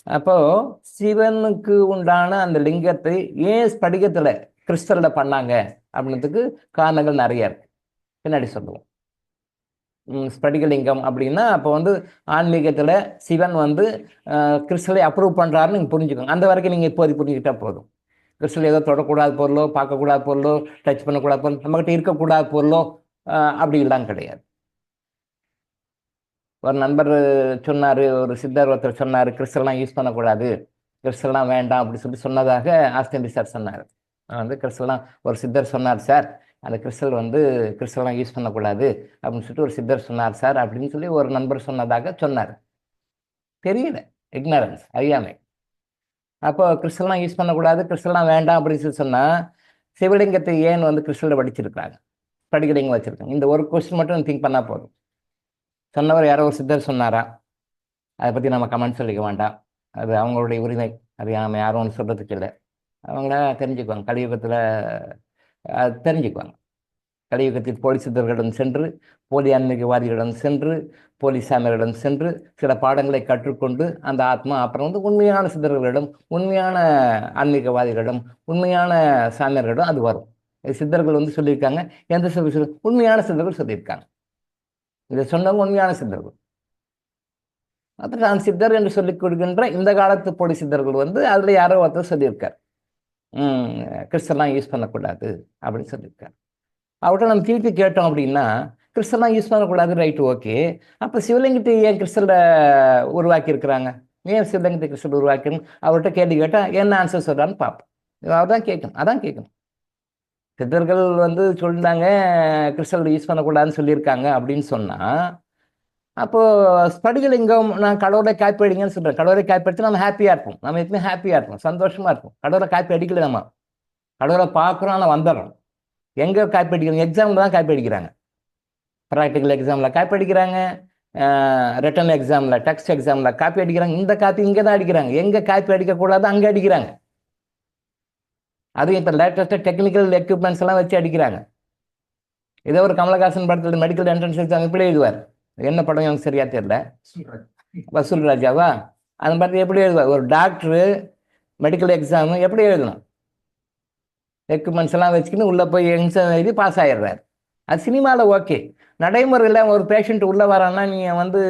அப்போது சிவனுக்கு உண்டான அந்த லிங்கத்தை ஏன் ஸ்படிகத்தில் கிறிஸ்டலில் பண்ணாங்க அப்படின்றதுக்கு காரணங்கள் நிறைய இருக்கு, பின்னாடி சொல்லுவோம். ஸ்படிகலிங்கம் அப்படின்னா அப்போ வந்து ஆன்மீகத்தில் சிவன் வந்து கிறிஸ்டலை அப்ரூவ் பண்ணுறாருன்னு நீங்கள் புரிஞ்சுக்கோங்க. அந்த வரைக்கும் நீங்கள் இப்போது புரிஞ்சுக்கிட்டா போதும். கிறிஸ்டல் ஏதோ தொடக்கூடாத பொருளோ, பார்க்கக்கூடாத பொருளோ, டச் பண்ணக்கூடாத பொருள், நம்மகிட்ட இருக்கக்கூடாத பொருளோ அப்படிலாம் கிடையாது. ஒரு நண்பர் சொன்னார், ஒரு சித்தர் ஒருத்தர் சொன்னார், கிறிஸ்டல்லாம் யூஸ் பண்ணக்கூடாது, கிறிஸ்டல்லாம் வேண்டாம் அப்படி சொல்லி சொன்னதாக ஆஸ்டின் சார் சொன்னார். வந்து கிறிஸ்டல்லாம் ஒரு சித்தர் சொன்னார் சார், அந்த கிறிஸ்டல் வந்து கிறிஸ்டல்லாம் யூஸ் பண்ணக்கூடாது அப்படின்னு சொல்லிட்டு ஒரு சித்தர் சொன்னார் சார் அப்படின்னு சொல்லி ஒரு நண்பர் சொன்னதாக சொன்னார். தெரியல, இக்னரன்ஸ், அறியாமை. அப்போ கிறிஸ்டல்லாம் யூஸ் பண்ணக்கூடாது, கிறிஸ்டல்லாம் வேண்டாம் அப்படின்னு சொல்லி சொன்னால் சிவலிங்கத்தை ஏன் வந்து கிறிஸ்டலில் வடிச்சிருக்காங்க, படிக்கலிங்கம் வச்சுருக்காங்க? இந்த ஒரு கொஸ்டின் மட்டும் திங்க் பண்ணால் போதும். சொன்னவர் யாரோ ஒரு சித்தர் சொன்னாரா, அதை பற்றி நம்ம கமெண்ட் சொல்லிக்க வேண்டாம். அது அவங்களுடைய உரிமை. அது நம்ம யாரும் ஒன்று சொல்கிறதுக்கு இல்லை. அவங்கள தெரிஞ்சுக்குவாங்க. கலியுகத்தில் அது தெரிஞ்சுக்குவாங்க. கலியுகத்தில் போலி சித்தர்களிடம் சென்று, போலி ஆன்மீகவாதிகளிடம் சென்று, போலி சாமியர்களிடம் சென்று சில பாடங்களை கற்றுக்கொண்டு அந்த ஆத்மா அப்புறம் வந்து உண்மையான சித்தர்களிடம், உண்மையான ஆன்மீகவாதிகளிடம், உண்மையான சாமியர்களிடம் அது வரும். சித்தர்கள் வந்து சொல்லியிருக்காங்க. எந்த சித்தர்? உண்மையான சித்தர்கள் சொல்லியிருக்காங்க. இதை சொன்னவங்க உண்மையான சித்தர்கள். அப்புறம் நான் சித்தர் என்று சொல்லிக் கொடுக்கின்ற இந்த காலத்து போலி சித்தர்கள் வந்து அதில் யாரோ ஒருத்தர் சொல்லியிருக்கார், கிறிஸ்டல்லாம் யூஸ் பண்ணக்கூடாது அப்படின்னு சொல்லியிருக்காரு. அவர்கிட்ட நம்ம திருப்பி கேட்டோம் அப்படின்னா, கிறிஸ்டல்லாம் யூஸ் பண்ணக்கூடாது, ரைட்டு, ஓகே. அப்போ சிவலிங்கத்தை ஏன் கிறிஸ்டலில் உருவாக்கியிருக்கிறாங்க? ஏன் சிவலிங்கத்தை கிறிஸ்டல் உருவாக்கின்னு அவர்கிட்ட கேள்வி கேட்டால் என்ன ஆன்சர் சொல்கிறான்னு பார்ப்போம். அதான் கேட்கணும், அதான் கேட்கணும். சித்தர்கள் வந்து சொல்லிட்டாங்க கிறிஸ்டல் யூஸ் பண்ணக்கூடாதுன்னு சொல்லியிருக்காங்க அப்படின்னு சொன்னால், அப்போது ஸ்படிகலிங்கம் நான் கடவுளை காப்பி அடிங்கன்னு சொல்கிறேன். கடவுளை காப்பி அடித்து நம்ம ஹாப்பியாக இருப்போம். நம்ம எப்பவுமே ஹாப்பியாக இருப்போம், சந்தோஷமாக இருப்போம். கடவுளை காப்பி அடிக்கல, நம்ம கடவுளை பார்க்குறோம், ஆனால் வந்துடுறோம். எங்கே காப்பி அடிக்கிறாங்க? எக்ஸாமில் தான் காப்பி அடிக்கிறாங்க. ப்ராக்டிக்கல் எக்ஸாமில் காப்பி அடிக்கிறாங்க, ரிட்டன் எக்ஸாமில், டெக்ஸ்ட் எக்ஸாமில் காப்பி அடிக்கிறாங்க. இந்த காப்பி இங்கே தான் அடிக்கிறாங்க. எங்கே காப்பி அடிக்கக்கூடாது அங்கே அடிக்கிறாங்க. அதுவும் இப்போ லேட்டஸ்ட்டாக டெக்னிக்கல் எக்யூப்மெண்ட்ஸ் எல்லாம் வச்சு அடிக்கிறாங்க. இதே ஒரு கமலஹாசன் படத்தில் மெடிக்கல் என்ட்ரன்ஸ் எக்ஸாம் எப்படி எழுதுவார்? என்ன படம் எனக்கு சரியா தெரியல. வசூல் ராஜாவா? அந்த மாதிரி எப்படி எழுதுவார்? ஒரு டாக்டரு மெடிக்கல் எக்ஸாமு எப்படி எழுதணும்? எக்யூப்மெண்ட்ஸ் எல்லாம் வச்சுக்கின்னு உள்ளே போய் எக்ஸாம் எழுதி பாஸ் ஆகிடுறாரு. அது சினிமாவில் ஓகே. நடைமுறையில் ஒரு பேஷண்ட் உள்ளே வரான்னா நீங்கள் வந்து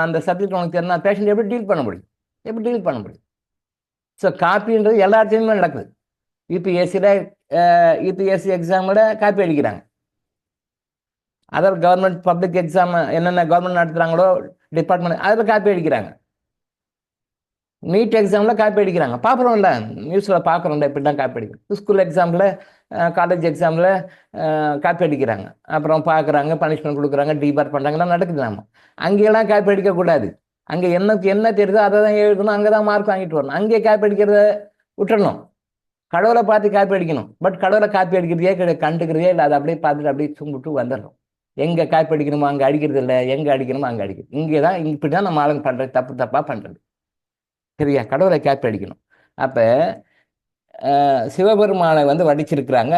அந்த சப்ஜெக்ட் உனக்கு தெரினா பேஷண்ட் எப்படி டீல் பண்ண முடியும்? எப்படி டீல் பண்ண முடியும்? ஸோ காப்பின்றது எல்லா இடத்துலையுமே நடக்குது. யூபிஎஸ்சியில் யூபிஎஸ்சி எக்ஸாமோட காப்பி அடிக்கிறாங்க. அதர் கவர்மெண்ட் பப்ளிக் எக்ஸாம் என்னென்ன கவர்மெண்ட் நடத்துகிறாங்களோ டிபார்ட்மெண்ட் அதில் காப்பி அடிக்கிறாங்க. நீட் எக்ஸாமில் காப்பி அடிக்கிறாங்க. பார்க்குறோம்ல, நியூஸில் பார்க்குறோம்ல, இப்படி தான் காப்பி அடிக்கிறாங்க. ஸ்கூல் எக்ஸாமில், காலேஜ் எக்ஸாமில் காப்பி அடிக்கிறாங்க. அப்புறம் பார்க்குறாங்க, பனிஷ்மெண்ட் கொடுக்குறாங்க, டிபார் பண்ணுறாங்கலாம் நடக்குது. நம்ம அங்கேயெல்லாம் காப்பி அடிக்கக்கூடாது. அங்கே என்ன தெரியுதோ அதை தான் எழுதணும், அங்கே தான் மார்க் வாங்கிட்டு வரணும். அங்கேயே காப்பி அடிக்கிறத விட்டுறணும். கடவுளை பார்த்து காப்பி அடிக்கணும். பட் கடவுளை காப்பி அடிக்கிறதே கிடையாது, கண்டுக்கிறதே இல்லை. அதை அப்படியே பார்த்துட்டு அப்படியே சும்பிட்டு வந்துடணும். எங்கே காப்பி அடிக்கணுமோ அங்கே அடிக்கிறது இல்லை, எங்கே அடிக்கணுமோ அங்கே அடிக்கிறது. இங்கே தான் இப்படி தான் நம்ம ஆளுங்க பண்ணுறது, தப்பாக பண்ணுறது. சரியா? கடவுளை காப்பி அடிக்கணும். அப்போ சிவபெருமானை வந்து வடிச்சிருக்கிறாங்க,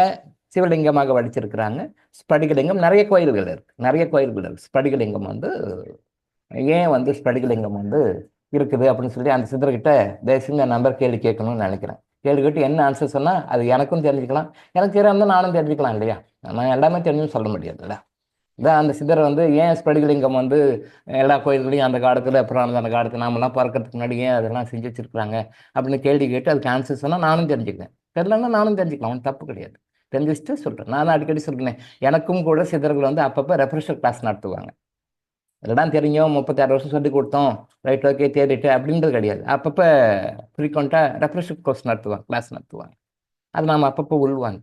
சிவலிங்கமாக வடிச்சிருக்கிறாங்க. ஸ்படிகலிங்கம் நிறைய கோயில்கள் இருக்கு, நிறைய கோயில்கள் இருக்கு. ஸ்படிகலிங்கம் வந்து ஏன் வந்து ஸ்படிகலிங்கம் வந்து இருக்குது அப்படின்னு சொல்லி அந்த சித்தர்கிட்ட தயவுசெஞ்சு அந்த நம்பர் கேள்வி கேட்கணும்னு நினைக்கிறேன். கேள்வி கேட்டு என்ன ஆன்சர் சொன்னால் அது எனக்கும் தெரிஞ்சுக்கலாம், எனக்கு தெரியாமல் நானும் தெரிஞ்சுக்கலாம் இல்லையா? நான் எல்லாமே தெரிஞ்சுன்னு சொல்ல முடியாதுல்ல. இதான் அந்த சித்தர் வந்து ஏன் ஸ்படிகலிங்கம் வந்து எல்லா கோயில்களையும் அந்த காலத்தில், அப்புறம் அந்த காலத்தில் நாமெல்லாம் பிறக்கிறதுக்கு முன்னாடி ஏன் அதெல்லாம் செஞ்சு வச்சிருக்காங்க அப்படின்னு கேள்வி கேட்டு அதுக்கு ஆன்சர் சொன்னால் நானும் தெரிஞ்சுக்கிறேன். தெரியலன்னா நானும் தெரிஞ்சுக்கலாம், ஒன்றும் தப்பு கிடையாது. தெரிஞ்சு வச்சுட்டு சொல்கிறேன். நான் அடிக்கடி சொல்கிறேன், எனக்கும் கூட சித்தர்கள் வந்து அப்பப்போ ரெஃப்ரெஷர் கிளாஸ் நடத்துவாங்க. இதெல்லாம் தெரியும், 36 வருஷம் சொல்லி கொடுத்தோம், ரைட், ஓகே, தேடிட்டு அப்படின்றது கிடையாது. அப்பப்போ ஃப்ரீக்வெண்ட்டாக ரெஃப்ரெஷர் கோர்ஸ் நடத்துவாங்க, கிளாஸ் நடத்துவாங்க. அது நாம் அப்பப்போ உள்வாங்க.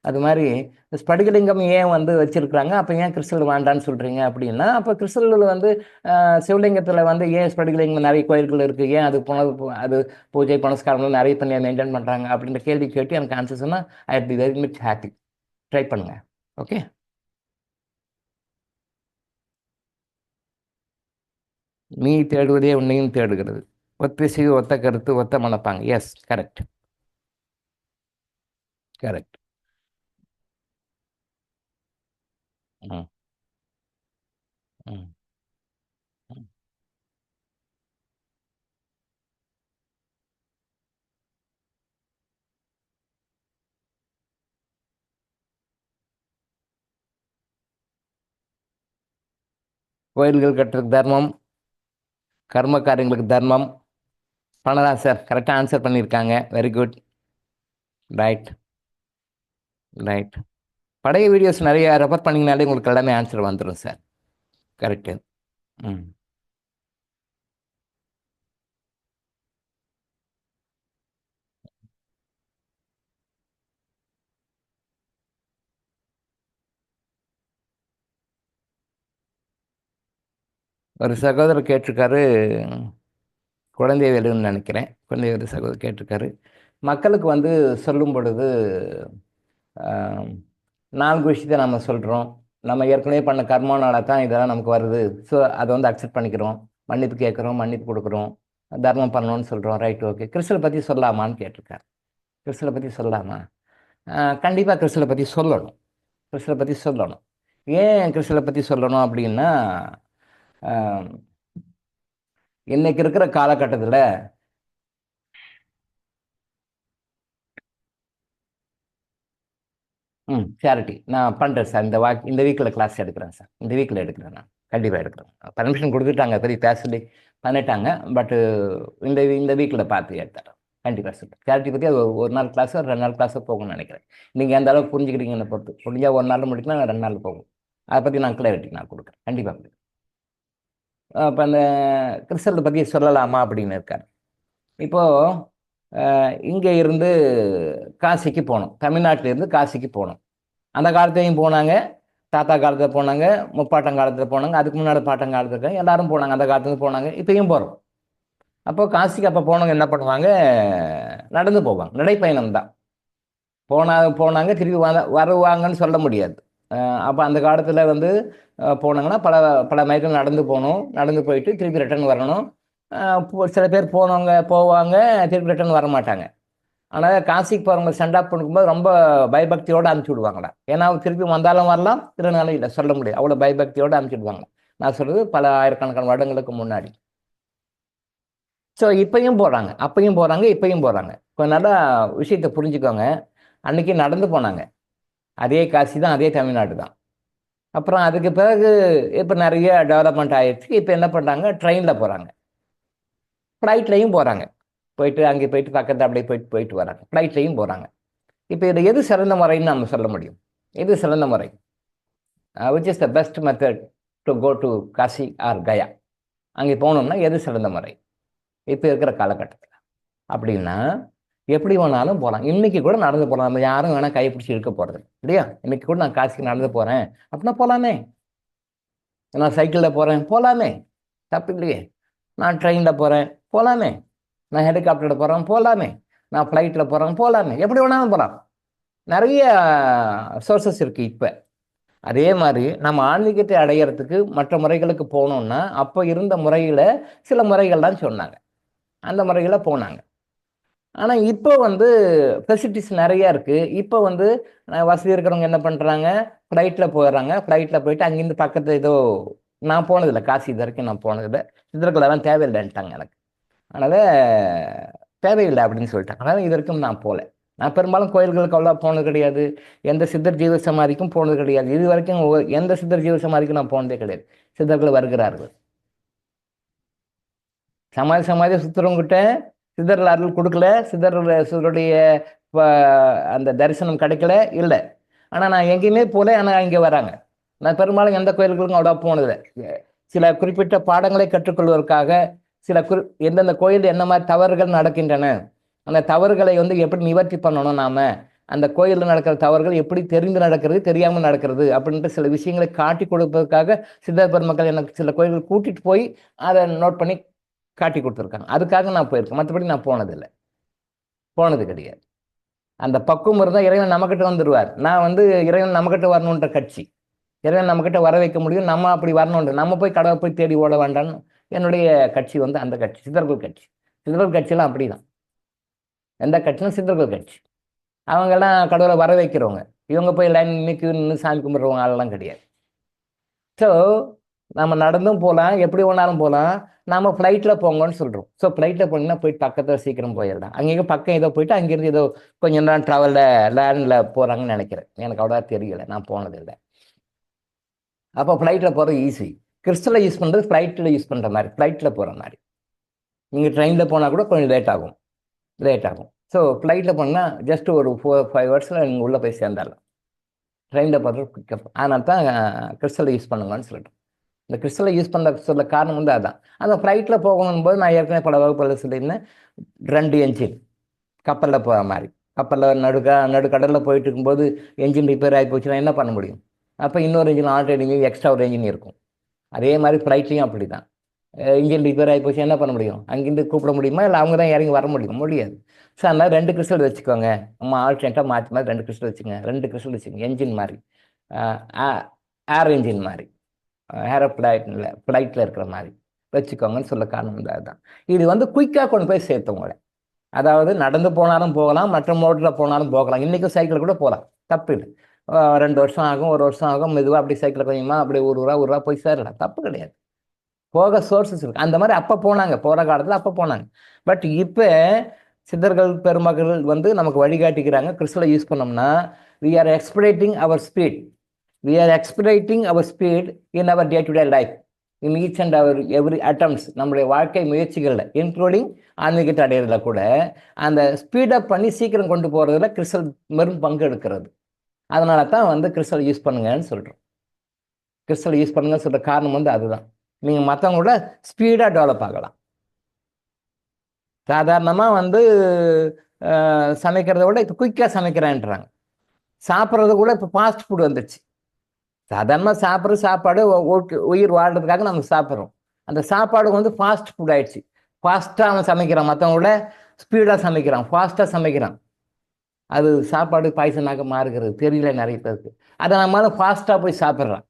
அது மாதிரி ஸ்படிகலிங்கம் ஏன் வந்து வச்சிருக்கிறாங்க? அப்போ ஏன் கிறிஸ்டல் வேண்டான்னு சொல்கிறீங்க அப்படின்னா, அப்போ கிறிஸ்டலில் வந்து சிவலிங்கத்தில் வந்து ஏன் ஸ்படிகலிங்கம் நிறைய கோயில்கள் இருக்குது, ஏன் அது அது பூஜை புனஸ்காரங்கள் நிறைய பண்ணி மெயின்டைன் பண்ணுறாங்க அப்படின்ற கேள்வி கேட்டு எனக்கு ஆன்சர் சொன்னால் I be very much happy. Try பண்ணுங்கள். ஓகே. நீ தேடுவதே உன்னையும் தேடுகிறது. ஒத்திசைவு, ஒத்த கருத்து, ஒத்த மனப்பாங்க. S, correct, correct. ம், ம், ம். கோயில்கள் கட்டுறதுக்கு தர்மம், கர்ம காரியங்களுக்கு தர்மம் பண்ணலாம் சார். கரெக்டாக ஆன்சர் பண்ணியிருக்காங்க. Very good. Right, right. பழைய வீடியோஸ் நிறைய ரெஃபர் பண்ணிங்கனாலே உங்களுக்கு எல்லாமே ஆன்சர் வந்துடும் சார். கரெக்டு. ம். ஒரு சகோதரர் கேட்டிருக்காரு, குழந்தை வேலுன்னு நினைக்கிறேன். குழந்தை வேலு சகோதரர் கேட்டிருக்காரு. மக்களுக்கு வந்து சொல்லும் பொழுது ஆம், 4 விஷயத்தை நம்ம சொல்கிறோம். நம்ம ஏற்கனவே பண்ண கர்மானால தான் இதெல்லாம் நமக்கு வருது. ஸோ அதை வந்து அக்செப்ட் பண்ணிக்கிறோம். மன்னிப்பு கேட்குறோம், மன்னிப்பு கொடுக்குறோம், தர்மம் பண்ணணும்னு சொல்கிறோம். Right, okay. கிறிஸ்துவை பற்றி சொல்லலாமான்னு கேட்டிருக்காரு. கிறிஸ்துவை பற்றி சொல்லலாமா? கண்டிப்பாக கிறிஸ்துவை பற்றி சொல்லணும். கிறிஸ்துவை பற்றி சொல்லணும். ஏன் கிறிஸ்துவை பற்றி சொல்லணும் அப்படின்னா, ஆம், இன்னைக்கு இருக்கிற காலகட்டத்தில் சேரிட்டி நான் பண்ணுறேன் சார். இந்த வீக்கில் கிளாஸ் எடுக்கிறேன் சார். இந்த வீக்கில் எடுக்கிறேன், நான் கண்டிப்பாக எடுக்கிறேன். பர்மிஷன் கொடுத்துட்டாங்க, பெரிய பேச சொல்லி பண்ணிட்டாங்க. பட்டு இந்த இந்த வீக்கில் பார்த்து எடுத்துறேன். கண்டிப்பாக சார். சேரிட்டி பற்றி அது ஒரு நாள் கிளாஸோ 2 நாள் கிளாஸோ போகும்னு நினைக்கிறேன். நீங்கள் எந்த அளவுக்கு புரிஞ்சுக்கிறீங்கன்னு பொறுத்து. முடிஞ்சால் ஒரு நாள் முடிக்கணும், 2 நாள் போகும். அதை பற்றி நான் கிளாரிட்டி நான் கொடுக்குறேன். கண்டிப்பாக. அப்போ அந்த கிறிஸ்தவத்தை பற்றி சொல்லலாமா அப்படின்னு இருக்கார். இப்போது இங்கே இருந்து காசிக்கு போகணும். தமிழ்நாட்டிலேருந்து காசிக்கு போகணும். அந்த காலத்துலையும் போனாங்க, தாத்தா காலத்தில் போனாங்க, முப்பாட்டம் காலத்தில் போனாங்க, அதுக்கு முன்னாடி பாட்டம் காலத்துக்கு எல்லாரும் போனாங்க. அந்த காலத்துலேருந்து போனாங்க, இப்பயும் போகிறோம். அப்போ காசிக்கு அப்போ போனவங்க என்ன பண்ணுவாங்க? நடந்து போவாங்க. நடைப்பயணம் தான். போனாங்க, திருப்பி வருவாங்கன்னு சொல்ல முடியாது. அப்போ அந்த காலத்தில் வந்து போனாங்கன்னா பல பல மைல்கள் நடந்து போகணும். நடந்து போயிட்டு திருப்பி ரிட்டர்ன் வரணும். சில பேர் போவாங்க, திருப்பி ரிட்டர்ன் வர மாட்டாங்க. ஆனால் காசிக்கு போகிறவங்க சென்ட் ஆஃப் பண்ணும்போது ரொம்ப பயபக்தியோடு அனுப்பிச்சி விடுவாங்கடா. ஏன்னா திருப்பி வந்தாலும் வரலாம், திருநாளும் இல்லை, சொல்ல முடியாது. அவ்வளோ பயபக்தியோடு அனுப்பிச்சி விடுவாங்க. நான் சொல்கிறது பல ஆயிரக்கணக்கான வருடங்களுக்கு முன்னாடி. ஸோ இப்பயும் போகிறாங்க, அப்பயும் போகிறாங்க, இப்பயும் போகிறாங்க. கொஞ்சம் நல்லா விஷயத்தை புரிஞ்சுக்கோங்க. அன்றைக்கி நடந்து போனாங்க. அதே காசி தான், அதே தமிழ்நாடு தான். அப்புறம் அதுக்கு பிறகு இப்போ நிறைய டெவலப்மெண்ட் ஆகிடுச்சு. இப்போ என்ன பண்ணுறாங்க? ட்ரெயினில் போகிறாங்க, ஃப்ளைட்லேயும் போகிறாங்க. போயிட்டு அங்கே போயிட்டு பக்கத்தில் அப்படியே போயிட்டு வராங்க. ஃப்ளைட்லேயும் போகிறாங்க. இப்போ இதில் எது சிறந்த முறைன்னு நம்ம சொல்ல முடியும்? எது சிறந்த முறை? Which is the best method to go to Kashi or Gaya? அங்கே போகணும்னா எது சிறந்த முறை இப்போ இருக்கிற காலகட்டத்தில்? அப்படின்னா எப்படி வேணாலும் போகலாம். இன்றைக்கி கூட நடந்து போகலாம். நம்ம யாரும் வேணால் கைப்பிடிச்சி இருக்க போகிறது இல்லையா? இன்றைக்கி கூட நான் காசிக்கு நடந்து போகிறேன் அப்படின்னா போகலாமே. நான் சைக்கிளில் போகிறேன், போகலாமே, தப்பு இல்லையே. நான் ட்ரெயினில் போகிறேன், போகலாமே. நான் ஹெலிகாப்டரில் போகிறேன், போகலாமே. நான் ஃப்ளைட்டில் போகிறேன், போகலாமே. எப்படி வேணாலும் போகலாம். நிறைய சோர்சஸ் இருக்குது இப்போ. அதே மாதிரி நம்ம ஆன்மீகத்தை அடையிறதுக்கு மற்ற முறைகளுக்கு போகணுன்னா அப்போ இருந்த முறையில் சில முறைகள் தான் சொன்னாங்க. அந்த முறைகளில் போனாங்க. ஆனால் இப்போ வந்து ஃபெசிலிட்டிஸ் நிறையா இருக்குது. இப்போ வந்து வசதி இருக்கிறவங்க என்ன பண்ணுறாங்க? ஃப்ளைட்டில் போயிடுறாங்க. ஃப்ளைட்டில் போயிட்டு அங்கேருந்து பக்கத்தில் ஏதோ நான் போனதில்லை, காசி இது வரைக்கும் நான் போனதில்லை. சித்தர்களெல்லாம் தேவையில்லைன்ட்டாங்க எனக்கு. அதனால் தேவையில்லை அப்படின்னு சொல்லிட்டாங்க. அதனால் இது வரைக்கும் நான் போகல. நான் பெரும்பாலும் கோயில்களுக்கு அவ்வளோ போனது கிடையாது. எந்த சித்தர் ஜீவ சமாதிக்கும் போனது கிடையாது. இது வரைக்கும் எந்த சித்தர் ஜீவ சமாதிக்கும் நான் போனதே கிடையாது. சித்தர்கள் வருகிறார்கள். சமாதி சுற்றுறவங்கிட்ட சித்தர்கள் அருள் கொடுக்கல, சித்தருடைய அந்த தரிசனம் கிடைக்கல, இல்லை. ஆனால் நான் எங்கேயுமே போல, ஆனால் இங்கே வராங்க. நான் பெரும்பாலும் எந்த கோயில்களுக்கும் அவ்வளோ போனதில்லை. சில குறிப்பிட்ட பாடங்களை கற்றுக்கொள்வதற்காக எந்தெந்த கோயில் என்ன மாதிரி தவறுகள் நடக்கின்றன, அந்த தவறுகளை வந்து எப்படி நிவர்த்தி பண்ணணும், நாம் அந்த கோயிலில் நடக்கிற தவறுகள் எப்படி தெரிந்து நடக்கிறது, தெரியாமல் நடக்கிறது அப்படின்ட்டு சில விஷயங்களை காட்டி கொடுப்பதற்காக சித்தர் பெருமக்கள் எனக்கு சில கோயில்கள் கூட்டிகிட்டு போய் அதை நோட் பண்ணி காட்டி கொடுத்துருக்காங்க. அதுக்காக நான் போயிருக்கேன். மற்றபடி நான் போனது கிடையாது. அந்த பக்குவம் இருந்தால் இறைவன் நம்மக்கிட்ட வந்துடுவார். நான் வந்து இறைவன் நம்மக்கிட்ட வரணுன்ற கட்சி. இறைவன் நம்மக்கிட்ட வர வைக்க முடியும், நம்ம அப்படி வரணுன்ற, நம்ம போய் கடவுளை போய் தேடி ஓட வேண்டான்னு என்னுடைய கட்சி வந்து அந்த கட்சி, சித்தர்கள் கட்சி. சித்தர்கள் கட்சியெல்லாம் அப்படி தான். எந்த கட்சியும் சித்தர்கள் கட்சி. அவங்கெல்லாம் கடவுளை வர வைக்கிறவங்க. இவங்க போய் லைன் நின்று சாமி கும்பிட்றவங்க ஆளெல்லாம் கிடையாது. ஸோ நம்ம நடந்தும் போகலாம், எப்படி வேணாலும் போகலாம். நாம் ஃப்ளைட்டில் போங்கன்னு சொல்கிறோம். ஸோ ஃப்ளைட்டில் போனீங்கன்னா போயிட்டு பக்கத்தில் சீக்கிரம் போயிடலாம். அங்கேயும் பக்கம் ஏதோ போயிட்டு அங்கேருந்து ஏதோ கொஞ்சம் நேரம் ட்ராவலில் லேண்டில் போகிறாங்கன்னு நினைக்கிறேன். எனக்கு அவ்வளோ தெரியலை, நான் போனதில்லை. அப்போ ஃப்ளைட்டில் போகிறது ஈஸி. கிறிஸ்டலை யூஸ் பண்ணுறது ஃப்ளைட்டில் யூஸ் பண்ணுற மாதிரி, ஃப்ளைட்டில் போகிற மாதிரி. நீங்கள் ட்ரெயினில் போனால் கூட கொஞ்சம் லேட் ஆகும். ஸோ ஃப்ளைட்டில் போனால் ஜஸ்ட் ஒரு 4-5 ஹவர்ஸில் நீங்கள் உள்ளே போய் சேர்ந்துடலாம். ட்ரெயினில் போகிறது பிக்கப். அதனால தான் கிறிஸ்டலை யூஸ் பண்ணுங்கன்னு சொல்லிட்டோம். இந்த கிறிஸ்டலை யூஸ் பண்ண சொல்ல காரணம் வந்து அதுதான். அந்த ஃப்ளைட்டில் போகணும் போது நான் ஏற்கனவே பல வகுப்புகளில் சொல்லியிருந்தேன். 2 என்ஜின் கப்பலில் போகிற மாதிரி. கப்பலில் நடுக்கடலில் போயிட்டு இருக்கும்போது என்ஜின் ரிப்பேர் ஆகி போச்சுன்னா என்ன பண்ண முடியும்? அப்போ இன்னொரு என்ஜின் ஆல்ரெடி எக்ஸ்ட்ரா ஒரு என்ஜின் இருக்கும். அதே மாதிரி ஃப்ளைட்லேயும் அப்படி தான். இன்ஜின் ரிப்பேர் ஆகி போச்சு, என்ன பண்ண முடியும்? அங்கேருந்து கூப்பிட முடியுமா? இல்லை அவங்க தான் இறங்கி வர முடியும்? முடியாது. ஸோ அதனால் 2 கிறிஸ்டல் வச்சுக்கோங்க. ஆல்டர்னேட்டாக மாற்றி மாற்றி 2 கிறிஸ்டல் வச்சுங்க. 2 கிறிஸ்டல் வச்சுக்கோங்க. என்ஜின் மாதிரி, ஏர் என்ஜின் மாதிரி, ஃப்ளைட்டில் இருக்கிற மாதிரி வச்சுக்கோங்கன்னு சொல்ல காரணம் வந்து அதுதான். இது வந்து குயிக்காக கொண்டு போய் சேர்த்தவங்கள. அதாவது நடந்து போனாலும் போகலாம், மற்ற மோட்டரில் போனாலும் போகலாம். இன்றைக்கும் சைக்கிள் கூட போகலாம், தப்பு இல்லை. 2 வருஷம் ஆகும், 1 வருஷம் ஆகும், மெதுவாக அப்படி சைக்கிளில் கொஞ்சமாக அப்படி ஒரு ரூபா போய் சேரலாம், தப்பு கிடையாது. போக சோர்சஸ் இருக்கு. அந்த மாதிரி அப்போ போனாங்க, போகிற காலத்தில் அப்போ போனாங்க. பட் இப்போ சித்தர்கள் பெருமக்கள் வந்து நமக்கு வழிகாட்டிக்கிறாங்க. கிறிஸ்டலை யூஸ் பண்ணோம்னா we are expediting our speed. We are expediting our speed in our day-to-day life, in each and every attempts. நம்முடைய வாழ்க்கை முயற்சிகளில், இன்க்ளூடிங் ஆன்மீகத்தை அடையிறதுல கூட அந்த ஸ்பீடப் பண்ணி சீக்கிரம் கொண்டு போகிறதுல கிறிஸ்டல் பெரும் பங்கு எடுக்கிறது. அதனால தான் வந்து கிறிஸ்டல் யூஸ் பண்ணுங்கன்னு சொல்கிறோம். கிறிஸ்டல் யூஸ் பண்ணுங்கன்னு சொல்கிற காரணம் வந்து அதுதான். நீங்கள் மற்றவங்களோட ஸ்பீடாக டெவலப் ஆகலாம். சாதாரணமாக வந்து சமைக்கிறத விட இப்போ குயிக்காக சமைக்கிறேன்றாங்க. சாப்பிட்றது கூட இப்போ ஃபாஸ்ட் ஃபுட் வந்துடுச்சு. சாதாரணமாக சாப்பிட்ற சாப்பாடு உயிர் வாழ்றதுக்காக நம்ம சாப்பிட்றோம். அந்த சாப்பாடு வந்து ஃபாஸ்ட் ஃபுட் ஆயிடுச்சு. ஃபாஸ்ட்டாக அவன் சமைக்கிறான், மற்றவங்களோட ஸ்பீடாக சமைக்கிறான், ஃபாஸ்ட்டாக சமைக்கிறான். அது சாப்பாடு பாய்சனாக மாறுகிறது, தெரியல நிறைய பேருக்கு. அதை நம்மளால ஃபாஸ்ட்டாக போய் சாப்பிட்றான்,